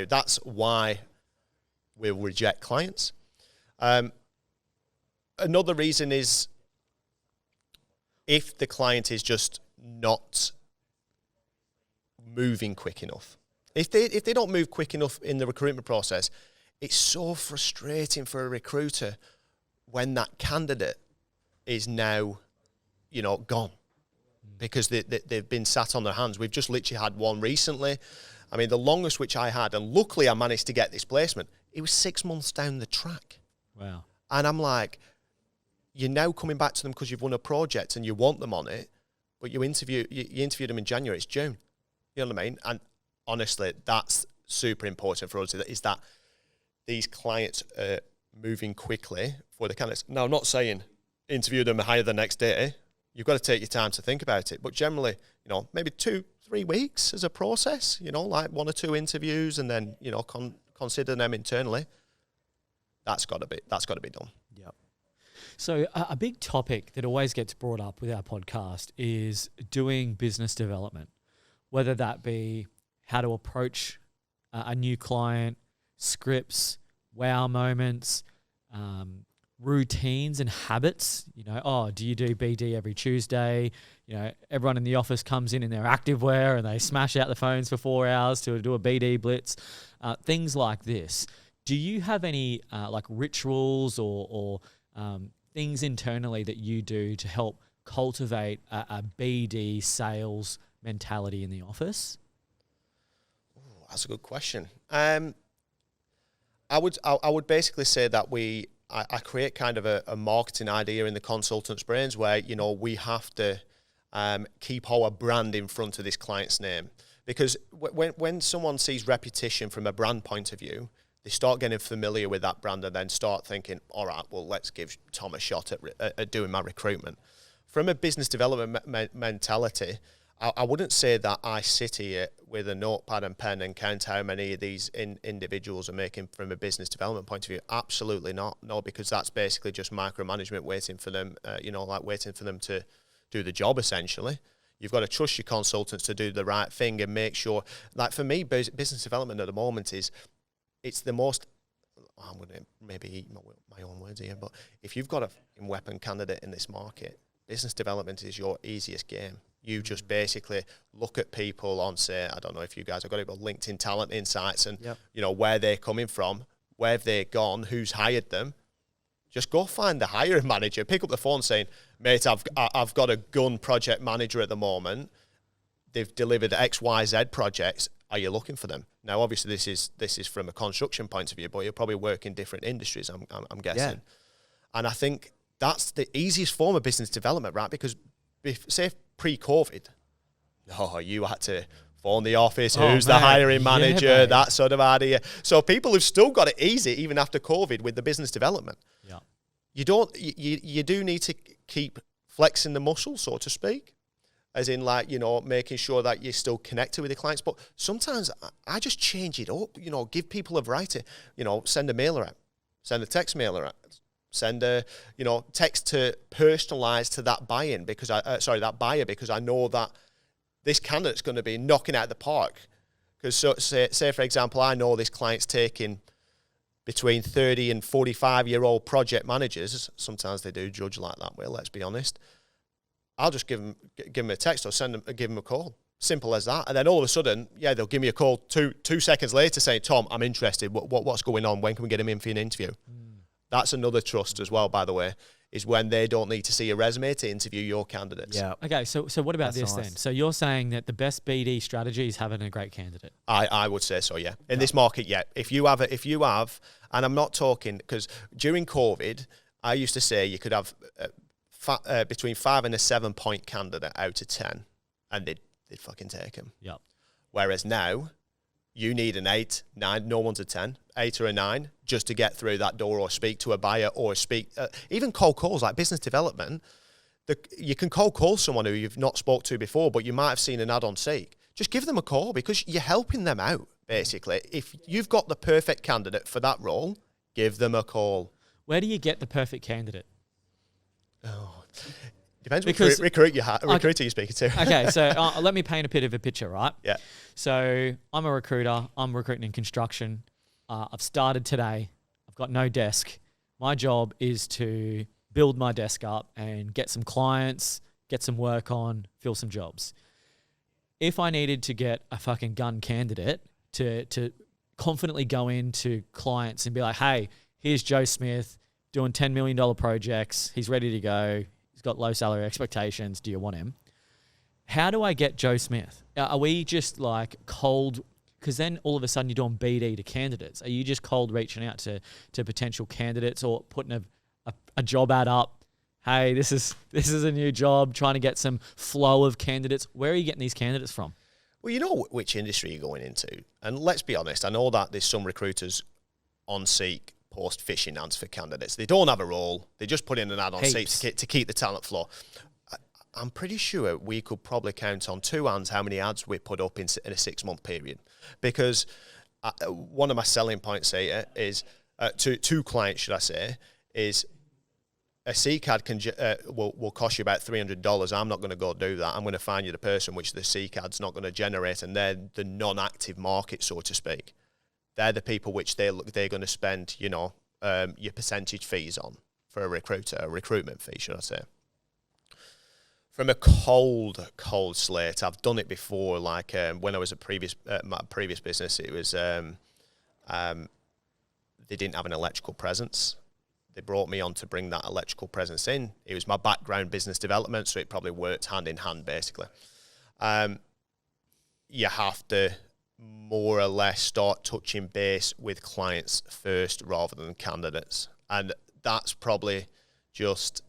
that's why we'll reject clients. Another reason is if the client is just not moving quick enough. If they don't move quick enough in the recruitment process, it's so frustrating for a recruiter when that candidate is now, gone because they've been sat on their hands. We've just literally had one recently. I mean, the longest which I had, and luckily I managed to get this placement, it was 6 months down the track. Wow. And I'm like, you're now coming back to them because you've won a project and you want them on it, but you interviewed them in January, it's June. You know what I mean? And honestly, that's super important for us, is that these clients are moving quickly for the candidates. Now, I'm not saying interview them and hire the next day. You've got to take your time to think about it. But generally, maybe 2-3 weeks as a process, like 1 or 2 interviews and then, consider them internally. That's got to be done. Yep. So a big topic that always gets brought up with our podcast is doing business development, whether that be how to approach a new client, scripts, wow moments, routines and habits. Do you do BD every Tuesday? Everyone in the office comes in their activewear and they smash out the phones for 4 hours to do a BD blitz, things like this. Do you have any like rituals or things internally that you do to help cultivate a BD sales mentality in the office? Ooh, that's a good question. I would basically say that I create kind of a marketing idea in the consultant's brains where, we have to keep our brand in front of this client's name. Because when someone sees repetition from a brand point of view, they start getting familiar with that brand and then start thinking, all right, well, let's give Tom a shot at doing my recruitment. From a business development mentality, I wouldn't say that I sit here with a notepad and pen and count how many of these individuals are making from a business development point of view. Absolutely not. No, because that's basically just micromanagement waiting for them, waiting for them to do the job, essentially. You've got to trust your consultants to do the right thing and make sure, like for me, business development at the moment it's the most, I'm going to maybe eat my own words here, but if you've got a weapon candidate in this market, business development is your easiest game. You just basically look at people on, say, I don't know if you guys have got it, but LinkedIn Talent Insights, and you know where they're coming from, where have they gone, who's hired them. Just go find the hiring manager, pick up the phone saying, mate, I've got a gun project manager at the moment. They've delivered XYZ projects. Are you looking for them? Now, obviously, this is from a construction point of view, but you'll probably work in different industries, I'm guessing. Yeah. And I think that's the easiest form of business development, right? Because say pre-COVID, you had to phone the office, who's the hiring manager, that sort of idea. So people have still got it easy even after COVID with the business development. Yeah. You do need to keep flexing the muscle, so to speak, as in like, you know, making sure that you're still connected with the clients. But sometimes I just change it up, you know, give people a variety, you know, send a mailer out, send a text mailer out, send a, you know, text to personalize to that buy-in because that buyer, because I know that this candidate's going to be knocking out the park. Because say for example, I know this client's taking between 30 and 45-year-old project managers. Sometimes they do judge like that way, let's be honest. I'll just give them a text or give them a call. Simple as that. And then all of a sudden, they'll give me a call two seconds later saying, Tom, I'm interested. What's going on? When can we get him in for an interview? That's another trust as well, by the way, is when they don't need to see a resume to interview your candidates. Yeah. Okay, so what about this then? So you're saying that the best BD strategy is having a great candidate? I would say so, yeah. In this market, yeah. If you have, and I'm not talking, because during COVID, I used to say you could have between 5 and a 7-point candidate out of 10, and they'd fucking take him. Yeah. Whereas now, you need an 8, 9, no one's a 10, 8 or a 9, just to get through that door or speak to a buyer or speak, even cold calls like business development. You can cold call someone who you've not spoke to before, but you might have seen an ad on Seek. Just give them a call because you're helping them out, basically. If you've got the perfect candidate for that role, give them a call. Where do you get the perfect candidate? Oh, depends which recruiter you're speaking to. Okay, so let me paint a bit of a picture, right? Yeah. So I'm a recruiter. I'm recruiting in construction. I've started today. I've got no desk. My job is to build my desk up and get some clients, get some work on, fill some jobs. If I needed to get a fucking gun candidate to confidently go into clients and be like, hey, here's Joe Smith doing $10 million projects. He's ready to go. He's got low salary expectations. Do you want him? How do I get Joe Smith? Are we just like cold? Because then all of a sudden you're doing BD to candidates. Are you just cold reaching out to potential candidates or putting a job ad up? Hey, this is a new job, trying to get some flow of candidates. Where are you getting these candidates from? Well, you know which industry you're going into. And let's be honest, I know that there's some recruiters on Seek post phishing ads for candidates. They don't have a role. They just put in an ad on Seek to keep the talent flow. I'm pretty sure we could probably count on two hands how many ads we put up in a 6-month period. Because one of my selling points here is, to clients, should I say, is a Seek ad will cost you about $300. I'm not going to go do that. I'm going to find you the person which the Seek ad's not going to generate, and they're the non-active market, so to speak. They're the people which they're going to spend, your percentage fees on for a recruitment fee, should I say. From a cold slate, I've done it before. Like when I was at my previous business, it was they didn't have an electrical presence. They brought me on to bring that electrical presence in. It was my background, business development, so it probably worked hand in hand, basically. You have to more or less start touching base with clients first rather than candidates. And that's probably just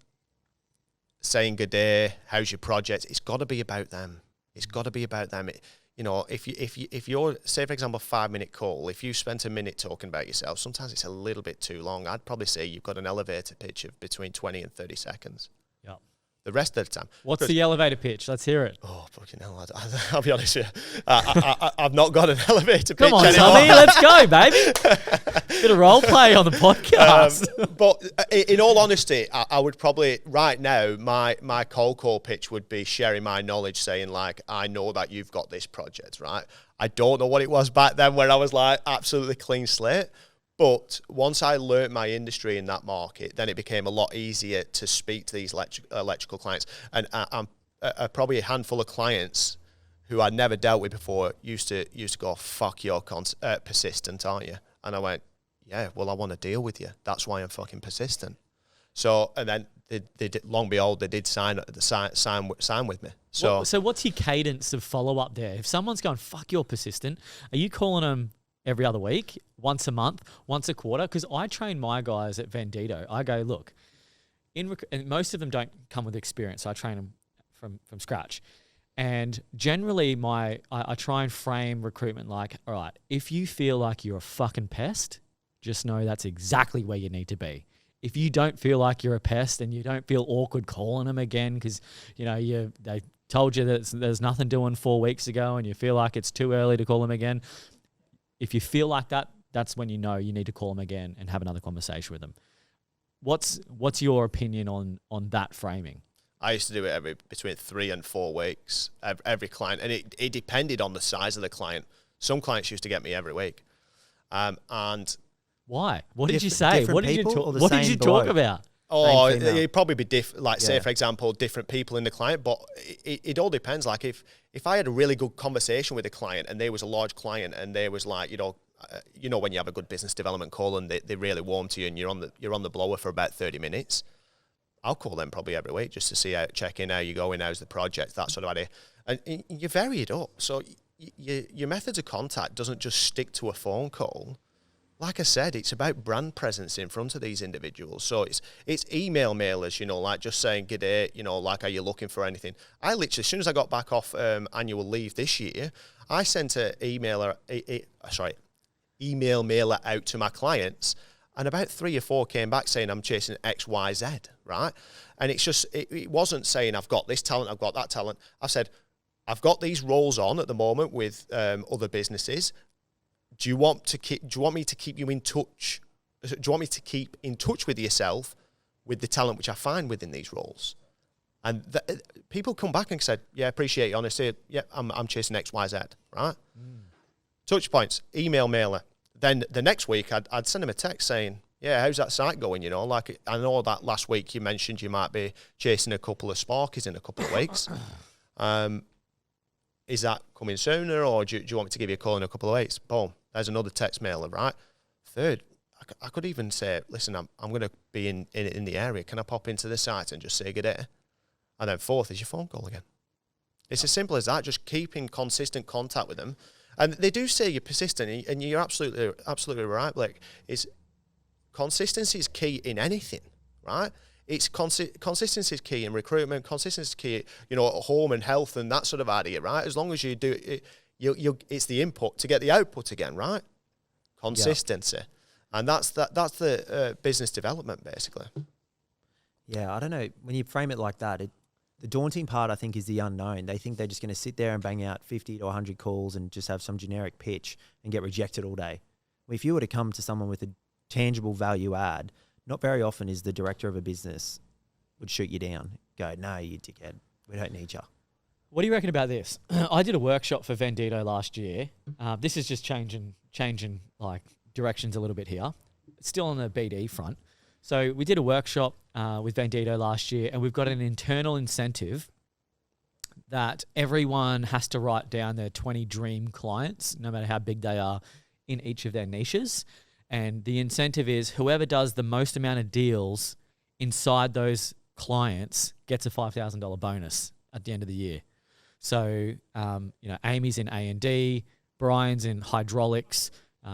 saying good day, how's your project? It's got to be about them. It's got to be about them. If you're, say for example, 5-minute call, if you spent a minute talking about yourself, sometimes it's a little bit too long. I'd probably say you've got an elevator pitch of between 20 and 30 seconds. Yeah. The rest of the time. What's the elevator pitch? Let's hear it. Oh, fucking hell. I'll be honest with you. I've not got an elevator pitch anymore. Come on, Tommy, let's go, baby. Bit of role play on the podcast. But in all honesty, I would probably, right now, my cold call pitch would be sharing my knowledge, saying like, I know that you've got this project, right? I don't know what it was back then where I was like absolutely clean slate. But once I learnt my industry in that market, then it became a lot easier to speak to these electrical clients. And probably a handful of clients who I'd never dealt with before used to go, fuck, you're persistent, aren't you? And I went, yeah, well, I want to deal with you. That's why I'm fucking persistent. So, and then they did, long and behold, they did sign with me. So what's your cadence of follow-up there? If someone's going, fuck, you're persistent, are you calling them every other week, once a month, once a quarter? Because I train my guys at Vendito. I go, look, and most of them don't come with experience. So I train them from scratch. And generally I try and frame recruitment like, all right, if you feel like you're a fucking pest, just know that's exactly where you need to be. If you don't feel like you're a pest and you don't feel awkward calling them again because, they told you that there's nothing doing 4 weeks ago and you feel like it's too early to call them again, if you feel like that, that's when you know you need to call them again and have another conversation with them. What's your opinion on that framing? I used to do it between 3 and 4 weeks, every client. And it depended on the size of the client. Some clients used to get me every week. And why? What did you say? What did you talk about? Oh, it'd probably be different. Like, say, for example, different people in the client. But it all depends. Like, if I had a really good conversation with a client and they was a large client and they was like, when you have a good business development call and they really warm to you and you're on the blower for about 30 minutes, I'll call them probably every week just to see check in, how you're going, how's the project, that sort of idea. And you vary it up. So your methods of contact doesn't just stick to a phone call. Like I said, it's about brand presence in front of these individuals. So it's email mailers, like just saying, g'day, like, are you looking for anything? I literally, as soon as I got back off annual leave this year, I sent an email mailer out to my clients, and about 3 or 4 came back saying I'm chasing X, Y, Z, right? And it's just, it wasn't saying I've got this talent, I've got that talent. I said, I've got these roles on at the moment with other businesses. Do you want me to keep you in touch? Do you want me to keep in touch with yourself with the talent which I find within these roles? And people come back and said, yeah, appreciate your honesty. Yeah, I'm chasing X, Y, Z, right? Touch points, email mailer. Then the next week, I'd send them a text saying, yeah, how's that site going? Like, I know that last week you mentioned you might be chasing a couple of Sparkies in a couple of weeks. Is that coming sooner, or do you want me to give you a call in a couple of weeks? Boom, there's another text mailer, right? Third, I could even say, listen, I'm going to be in the area. Can I pop into the site and just say good day? And then fourth is your phone call again. It's as simple as that, just keeping consistent contact with them. And they do say you're persistent, and you're absolutely right, Blake. Consistency is key in anything, right? It's consistency is key in recruitment. Consistency is key, at home and health and that sort of idea, right? As long as you do it, it's the input to get the output again, right? Consistency, and that's the business development basically. Yeah, I don't know. When you frame it like that, the daunting part, I think, is the unknown. They think they're just going to sit there and bang out 50 to 100 calls and just have some generic pitch and get rejected all day. Well, if you were to come to someone with a tangible value add, not very often is the director of a business would shoot you down. Go, no, you dickhead. We don't need you. What do you reckon about this? I did a workshop for Vendito last year. This is just changing like directions a little bit here. It's still on the BD front. So we did a workshop with Vendito last year, and we've got an internal incentive that everyone has to write down their 20 dream clients, no matter how big they are, in each of their niches. And the incentive is whoever does the most amount of deals inside those clients gets a $5,000 bonus at the end of the year. So, Amy's in A&D, Brian's in hydraulics,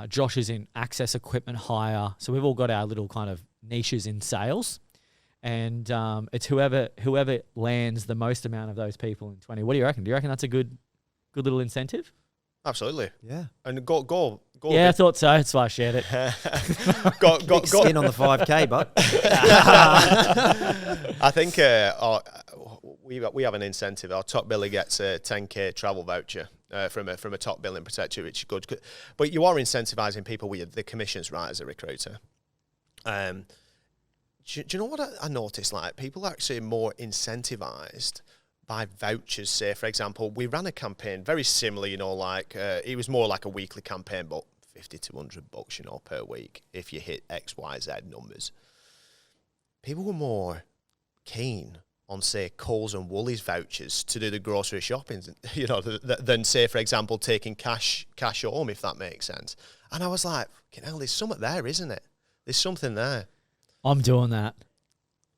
Josh is in access equipment hire. So we've all got our little kind of niches in sales. And it's whoever lands the most amount of those people in 20. What do you reckon? Do you reckon that's a good little incentive? Absolutely. Yeah. And go. Yeah, I thought so. That's why I shared it. Go. Skin on the 5K, but I think we have an incentive. Our top biller gets a 10K travel voucher from a top billing protector, which is good. But you are incentivizing people with the commissions, right, as a recruiter. Do you know what I noticed? Like, people are actually more incentivized by vouchers. Say, for example, we ran a campaign very similar, it was more like a weekly campaign, but $50 to $100, per week if you hit X, Y, Z numbers. People were more keen on, say, Coles and Woolies vouchers to do the grocery shopping, you know, than, say, for example, taking cash home, if that makes sense. And I was like, fucking hell, there's something there, isn't it? There's something there. I'm doing that.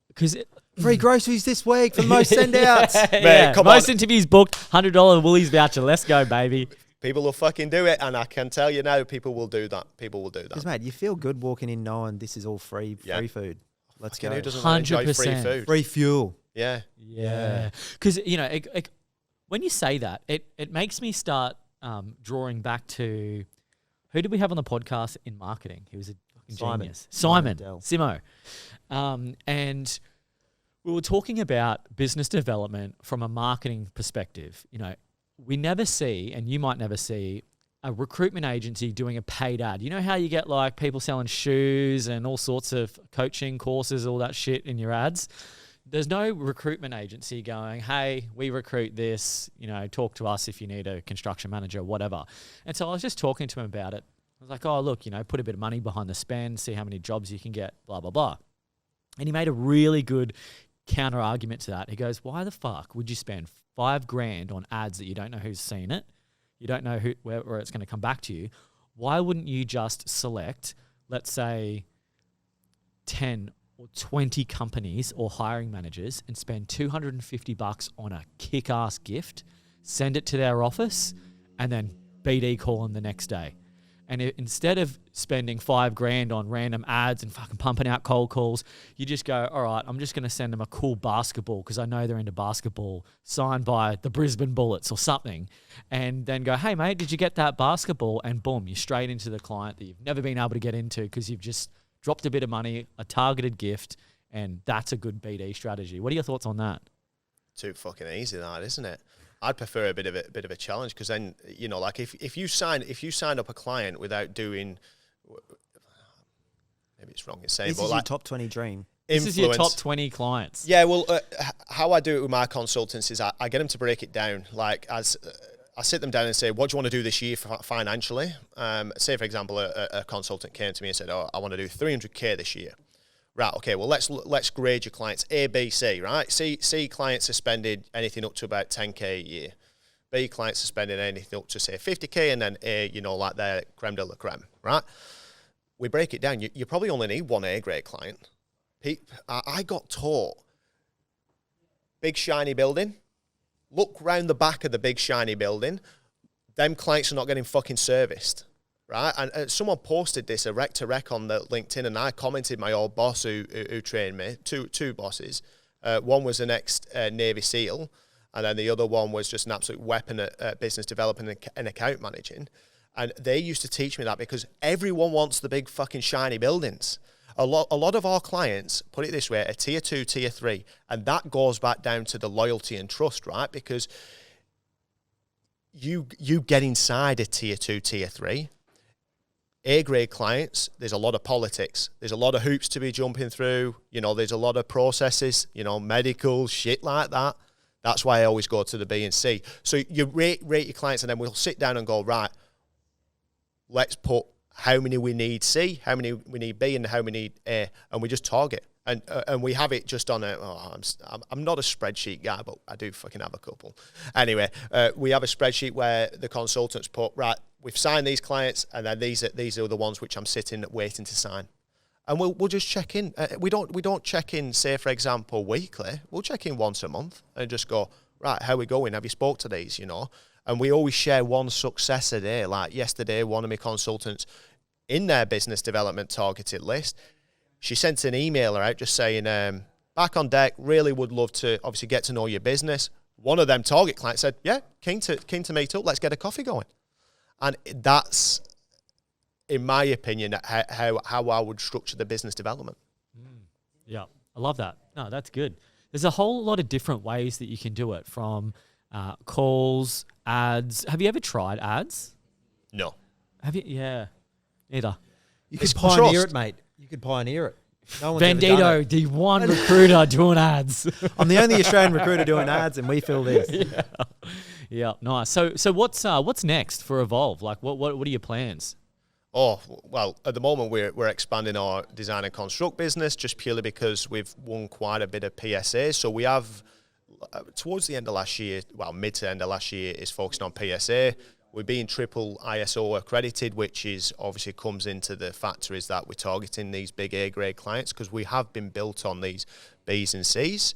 Because free groceries this week for most send-outs. Yeah. Most interviews booked, $100 Woolies voucher. Let's go, baby. People will fucking do it, and I can tell you now, people will do that. People will do that. Because, mate, you feel good walking in knowing this is all free food. Let's go. Who doesn't enjoy free 100%. food? Free fuel. Yeah. Yeah. Because, you know, when you say that, it makes me start drawing back to, who did we have on the podcast in marketing? He was a fucking genius. Simon Simo. And we were talking about business development from a marketing perspective. You know, we never see, and you might never see, a recruitment agency doing a paid ad. You know how you get like people selling shoes and all sorts of coaching courses, all that shit in your ads? There's no recruitment agency going, hey, we recruit this, you know, talk to us if you need a construction manager, whatever. And so I was just talking to him about it. I was like, oh, look, you know, put a bit of money behind the spend, see how many jobs you can get, blah, blah, blah. And he made a really good counter argument to that. He goes, why the fuck would you spend $5,000 on ads that you don't know who's seen it? You don't know where it's going to come back to you. Why wouldn't you just select, let's say, 10 or 20 companies or hiring managers and spend $250 on a kick-ass gift, send it to their office, and then BD call them the next day? And instead of spending $5,000 on random ads and fucking pumping out cold calls, you just go, all right, I'm just going to send them a cool basketball because I know they're into basketball, signed by the Brisbane Bullets or something. And then go, hey, mate, did you get that basketball? And boom, you're straight into the client that you've never been able to get into because you've just dropped a bit of money, a targeted gift, and that's a good BD strategy. What are your thoughts on that? Too fucking easy, that, isn't it? I'd prefer a bit of a challenge, because then, you know, like if you sign up a client without doing, maybe it's wrong to say, This but is like your top 20 dream. This is your top 20 clients. Yeah, well, how I do it with my consultants is I get them to break it down. Like, as I sit them down and say, what do you want to do this year financially? Say, for example, a consultant came to me and said, oh, I want to do 300K this year. Right, okay, well, let's grade your clients A, B, C, right? C clients are spending anything up to about 10K a year. B clients are spending anything up to, say, 50K, and then A, you know, like they're creme de la creme, right? We break it down. You probably only need one A-grade client. I got taught, big shiny building, look round the back of the big shiny building, them clients are not getting fucking serviced. Right, and someone posted this, a rec to rec on the LinkedIn, and I commented my old boss who trained me, two bosses. One was an ex-Navy SEAL, and then the other one was just an absolute weapon at business development and account managing. And they used to teach me that, because everyone wants the big fucking shiny buildings. A lot of our clients, put it this way, are tier 2, tier 3, and that goes back down to the loyalty and trust, right? Because you get inside a tier 2, tier 3. A-grade clients, there's a lot of politics. There's a lot of hoops to be jumping through. You know, there's a lot of processes, you know, medical, shit like that. That's why I always go to the B and C. So you rate your clients, and then we'll sit down and go, right, let's put how many we need C, how many we need B, and how many need A, and we just target. And we have it just on I'm not a spreadsheet guy, but I do fucking have a couple. Anyway, we have a spreadsheet where the consultants put, right, we've signed these clients, and then these are the ones which I'm sitting waiting to sign. And we'll just check in. We don't check in, say, for example, weekly. We'll check in once a month and just go, right, how are we going? Have you spoke to these, you know? And we always share one success a day. Like yesterday, one of my consultants in their business development targeted list, she sent an emailer out just saying, back on deck, really would love to obviously get to know your business. One of them target clients said, yeah, keen to meet up, let's get a coffee going. And that's, in my opinion, how I would structure the business development. Yeah, I love that. No, that's good. There's a whole lot of different ways that you can do it, from calls, ads. Have you ever tried ads? No. Have you? Yeah, neither. You could pioneer it, mate. You could pioneer it. No one's ever done Bandito, it. the one recruiter doing ads. I'm the only Australian recruiter doing ads, and we fill this. Yeah, nice. So what's next for Evolve? Like, what are your plans? Oh, well, at the moment we're expanding our design and construct business just purely because we've won quite a bit of PSAs. So we have, towards the end of last year, well, mid to end of last year, is focusing on PSA. We're being triple ISO accredited, which is obviously comes into the factor is that we're targeting these big A grade clients because we have been built on these B's and C's.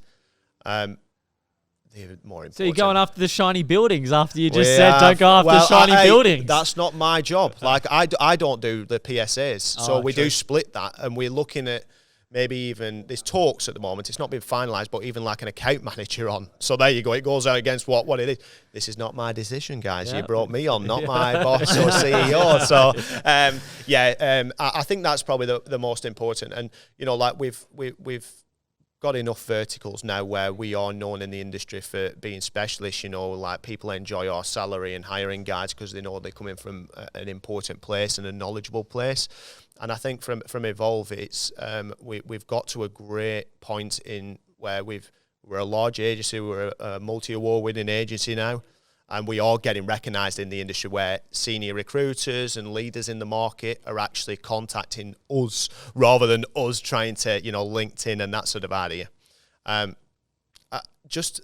They're more important. So you're going after the shiny buildings after you just said don't go after the shiny buildings. That's not my job. Like I don't do the PSAs. So we do split that, and we're looking at maybe even, there's talks at the moment, it's not been finalised, but even like an account manager on. So there you go, it goes out against what it is. This is not my decision, guys. You brought me on, not my boss or CEO. So I think that's probably the most important. And you know, like we've got enough verticals now where we are known in the industry for being specialists. You know, like people enjoy our salary and hiring guys because they know they're coming from an important place and a knowledgeable place. And I think from Evolve, it's we've got to a great point in where we're a large agency, we're a multi-award winning agency now, and we are getting recognised in the industry where senior recruiters and leaders in the market are actually contacting us rather than us trying to, you know, LinkedIn and that sort of idea. I've just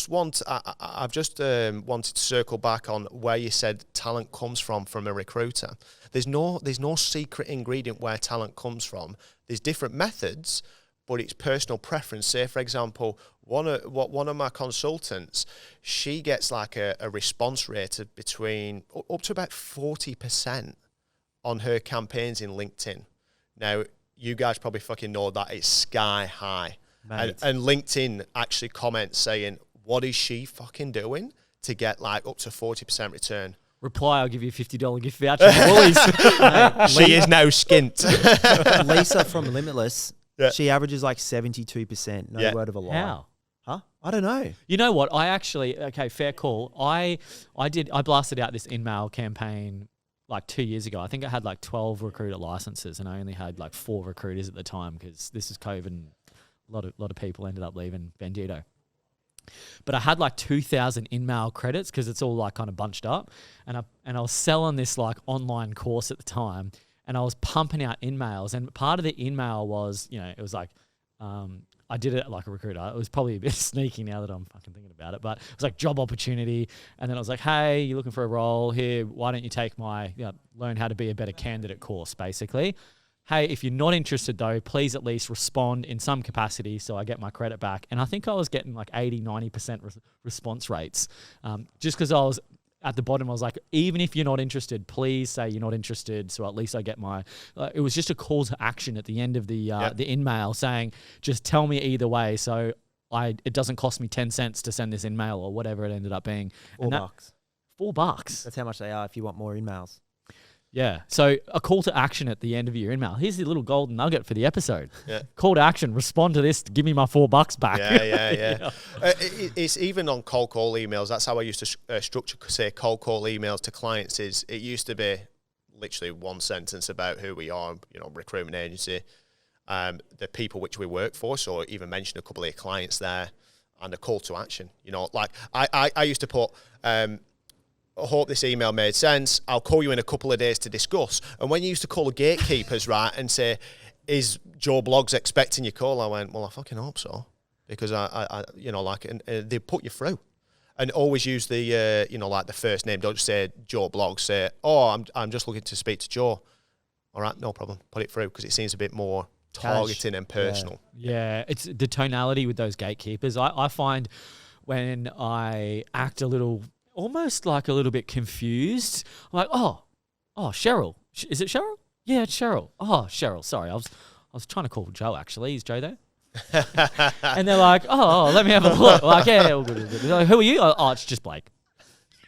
wanted to circle back on where you said talent comes from a recruiter. There's no secret ingredient where talent comes from. There's different methods, but it's personal preference. Say, for example, one of my consultants, she gets like a response rate of between up to about 40% on her campaigns in LinkedIn. Now, you guys probably fucking know that it's sky high. And LinkedIn actually comments saying, what is she fucking doing to get like up to 40% return? Reply, I'll give you a $50 gift voucher for Woolies. She is now skint. Lisa from Limitless, she averages like 72%. No word of a lie. How? Huh? I don't know. You know what? Okay, fair call. I blasted out this in-mail campaign like 2 years ago. I think I had like 12 recruiter licenses and I only had like 4 recruiters at the time because this is COVID and a lot of people ended up leaving Bandito. But I had like 2,000 in-mail credits because it's all like kind of bunched up. And I was selling this like online course at the time and I was pumping out in-mails. And part of the in-mail was, you know, it was like, I did it like a recruiter. It was probably a bit sneaky now that I'm fucking thinking about it, but it was like job opportunity. And then I was like, hey, you're looking for a role here. Why don't you take my learn how to be a better candidate course, basically. Hey, if you're not interested though, please at least respond in some capacity so I get my credit back. And I think I was getting like 80-90% response rates. Just because I was at the bottom, I was like, even if you're not interested, please say you're not interested so at least I get my... it was just a call to action at the end of the in-mail saying, just tell me either way so it doesn't cost me 10 cents to send this in-mail or whatever it ended up being. $4. $4. That's how much they are if you want more emails. Yeah. So a call to action at the end of your email. Here's the little golden nugget for the episode. Yeah. Call to action. Respond to this. Give me my $4 back. Yeah. It's even on cold call emails. That's how I used to structure, say, cold call emails to clients. It used to be literally one sentence about who we are, you know, recruitment agency, the people which we work for. So even mention a couple of clients there and a call to action. You know, like I used to put, I hope this email made sense. I'll call you in a couple of days to discuss. And when you used to call the gatekeepers, right, and say, is Joe Bloggs expecting your call? I went, well, I fucking hope so. Because I you know, like, and they put you through. And always use the, you know, like the first name. Don't just say Joe Bloggs. Say, oh, I'm just looking to speak to Joe. All right, no problem. Put it through because it seems a bit more targeting and personal. Yeah, it's the tonality with those gatekeepers. I find when I act a little... almost like a little bit confused. I'm like, oh, Cheryl. Is it Cheryl? Yeah, it's Cheryl. Oh, Cheryl. Sorry, I was trying to call Joe, actually. Is Joe there? And they're like, oh, let me have a look. Like, yeah, all good. They're like, who are you? Oh, it's just Blake.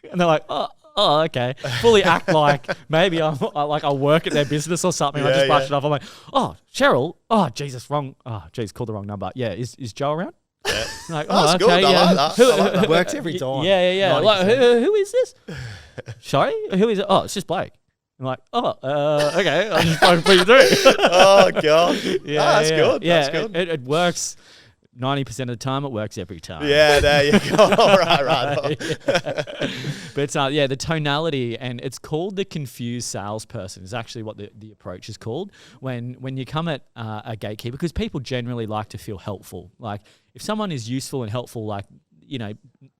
And they're like, oh, okay. Fully act like maybe I work at their business or something. I just brush it off. I'm like, oh, Cheryl. Oh, Jesus, wrong. Oh, geez, called the wrong number. Yeah, is Joe around? Yeah. Like, that's okay, good. yeah. I like that. It works every time. Yeah. Like, who is this? Sorry? Who is it? Oh, it's just Blake. I'm like, okay. I'll just fucking put you through. Oh, God. Yeah, that's good. Yeah, That's good. It works 90% of the time, it works every time. Yeah, there you go. right. But the tonality, and it's called the confused salesperson is actually what the approach is called when you come at a gatekeeper, because people generally like to feel helpful. Like if someone is useful and helpful, like, you know,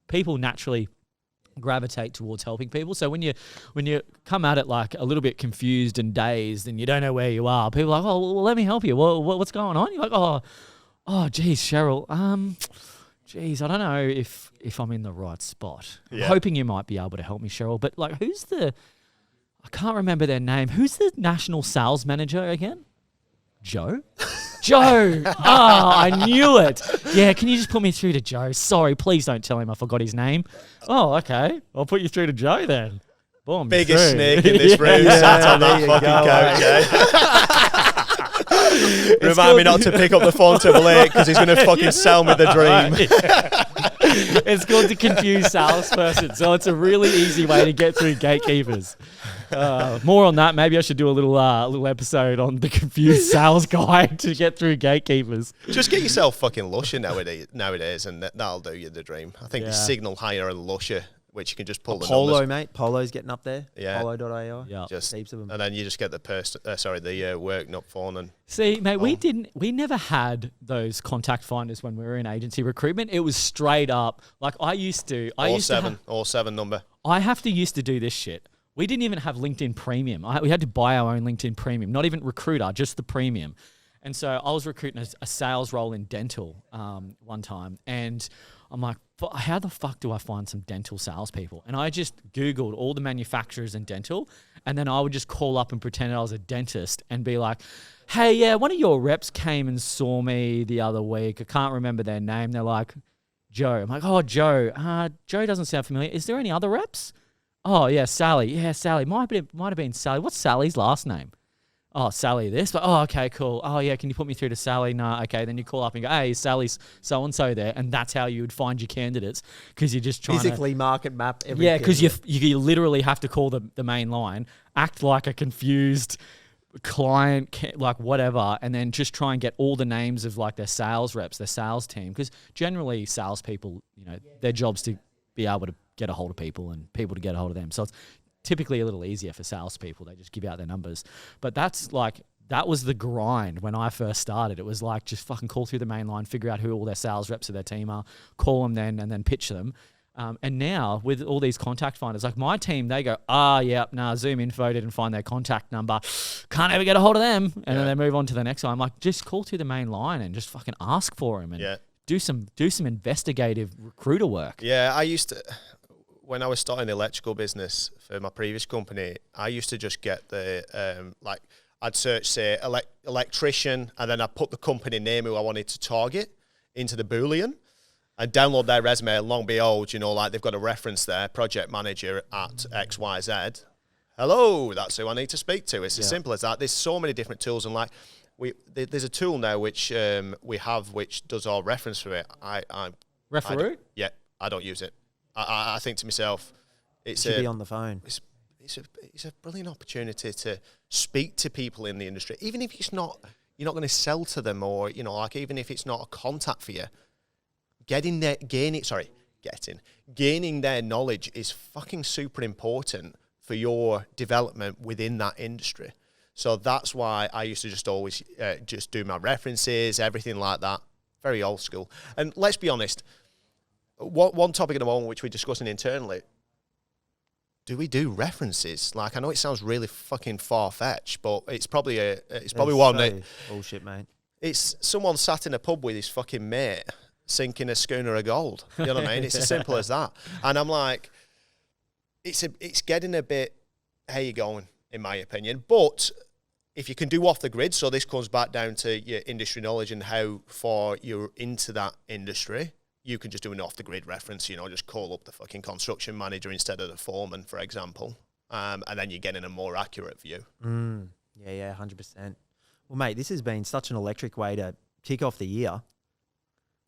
people naturally gravitate towards helping people. So when you come at it like a little bit confused and dazed and you don't know where you are, people are like, oh, well, let me help you. Well, what's going on? You're like, oh, geez, Cheryl. Geez, I don't know if I'm in the right spot. I'm hoping you might be able to help me, Cheryl. But like, I can't remember their name. Who's the national sales manager again? Joe? Joe. I knew it. Yeah, can you just put me through to Joe? Sorry, please don't tell him I forgot his name. Oh, okay. I'll put you through to Joe then. Boom. Biggest snake in this room sat on that fucking couch, eh? Remind me not to pick up the phone till late because he's going to fucking sell me the dream. It's called the confused salesperson. So it's a really easy way to get through gatekeepers. More on that. Maybe I should do a little episode on the confused sales guide to get through gatekeepers. Just get yourself fucking Lusher nowadays, and that'll do you the dream. I think the Signal Hire and Lusher, which you can just pull the Polo, numbers. mate. Polo's getting up there. Yeah. Polo.ai. Yeah. Just heaps of them. And then you just get the work not phone. And see, mate, we never had those contact finders when we were in agency recruitment. It was straight up. Like I used to all seven number. I used to do this shit. We didn't even have LinkedIn Premium. We had to buy our own LinkedIn Premium, not even Recruiter, just the Premium. And so I was recruiting a sales role in dental one time, and I'm like, how the fuck do I find some dental salespeople? And I just Googled all the manufacturers in dental, and then I would just call up and pretend I was a dentist and be like, hey, yeah, one of your reps came and saw me the other week. I can't remember their name. They're like, Joe. I'm like, oh, Joe. Joe doesn't sound familiar. Is there any other reps? Oh, yeah, Sally. Yeah, Sally. Might have been Sally. What's Sally's last name? Oh, Sally this. But, oh, okay, cool. Oh, yeah, can you put me through to Sally? No, okay. Then you call up and go, hey, Sally's so-and-so there. And that's how you would find your candidates, because you're just trying physically market map everything. Yeah, because you literally have to call the main line, act like a confused client, like whatever, and then just try and get all the names of like their sales reps, their sales team. Because generally salespeople, you know, their job's to be able to get a hold of people and people to get a hold of them. So it's typically a little easier for salespeople. They just give out their numbers. But that was the grind when I first started. It was like just fucking call through the main line, figure out who all their sales reps of their team are, call them then, and then pitch them. And now with all these contact finders, like my team, they go, Zoom Info didn't find their contact number. Can't ever get a hold of them. And then they move on to the next one. I'm like, just call through the main line and just fucking ask for them and do some investigative recruiter work. Yeah, I used to... When I was starting the electrical business for my previous company, I used to just get the, I'd search, say, electrician, and then I'd put the company name who I wanted to target into the Boolean and download their resume. And long behold, you know, like they've got a reference there, project manager at XYZ. Hello, that's who I need to speak to. It's as simple as that. There's so many different tools, and like, there's a tool now which we have which does our reference for it. Referoo? Yeah, I don't use it. I think to myself, it should be on the phone. It's a brilliant opportunity to speak to people in the industry, even if you're not going to sell to them, or you know, like even if it's not a contact for you. Gaining their knowledge is fucking super important for your development within that industry. So that's why I used to just always just do my references, everything like that. Very old school. And let's be honest. One topic at the moment which we're discussing internally, do we do references? Like, I know it sounds really fucking far-fetched, but it's probably one that... Bullshit, mate. It's someone sat in a pub with his fucking mate sinking a schooner of gold. You know what I mean? It's as simple as that. And I'm like, it's getting a bit, how you going, in my opinion. But if you can do off the grid, so this comes back down to your industry knowledge and how far you're into that industry, you can just do an off-the-grid reference, you know, just call up the fucking construction manager instead of the foreman, for example, and then you're getting a more accurate view. Yeah, 100%. Well, mate, this has been such an electric way to kick off the year.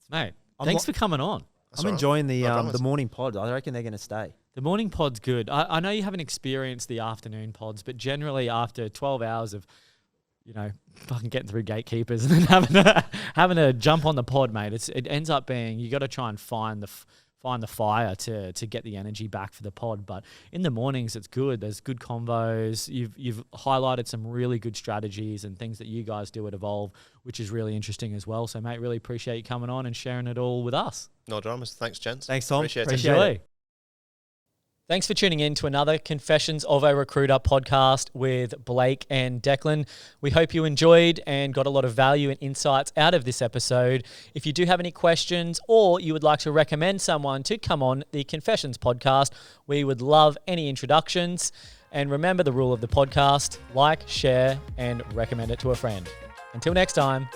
Mate, thanks for coming on. I'm enjoying the morning pod. I reckon they're going to stay. The morning pod's good. I know you haven't experienced the afternoon pods, but generally after 12 hours of fucking getting through gatekeepers and then having to jump on the pod, mate. It ends up being, you got to try and find the fire to get the energy back for the pod. But in the mornings, it's good. There's good convos. You've highlighted some really good strategies and things that you guys do at Evolve, which is really interesting as well. So, mate, really appreciate you coming on and sharing it all with us. No dramas. Thanks, gents. Thanks, Tom. Appreciate it. Thanks for tuning in to another Confessions of a Recruiter podcast with Blake and Declan. We hope you enjoyed and got a lot of value and insights out of this episode. If you do have any questions or you would like to recommend someone to come on the Confessions podcast, we would love any introductions. And remember the rule of the podcast: like, share, and recommend it to a friend. Until next time.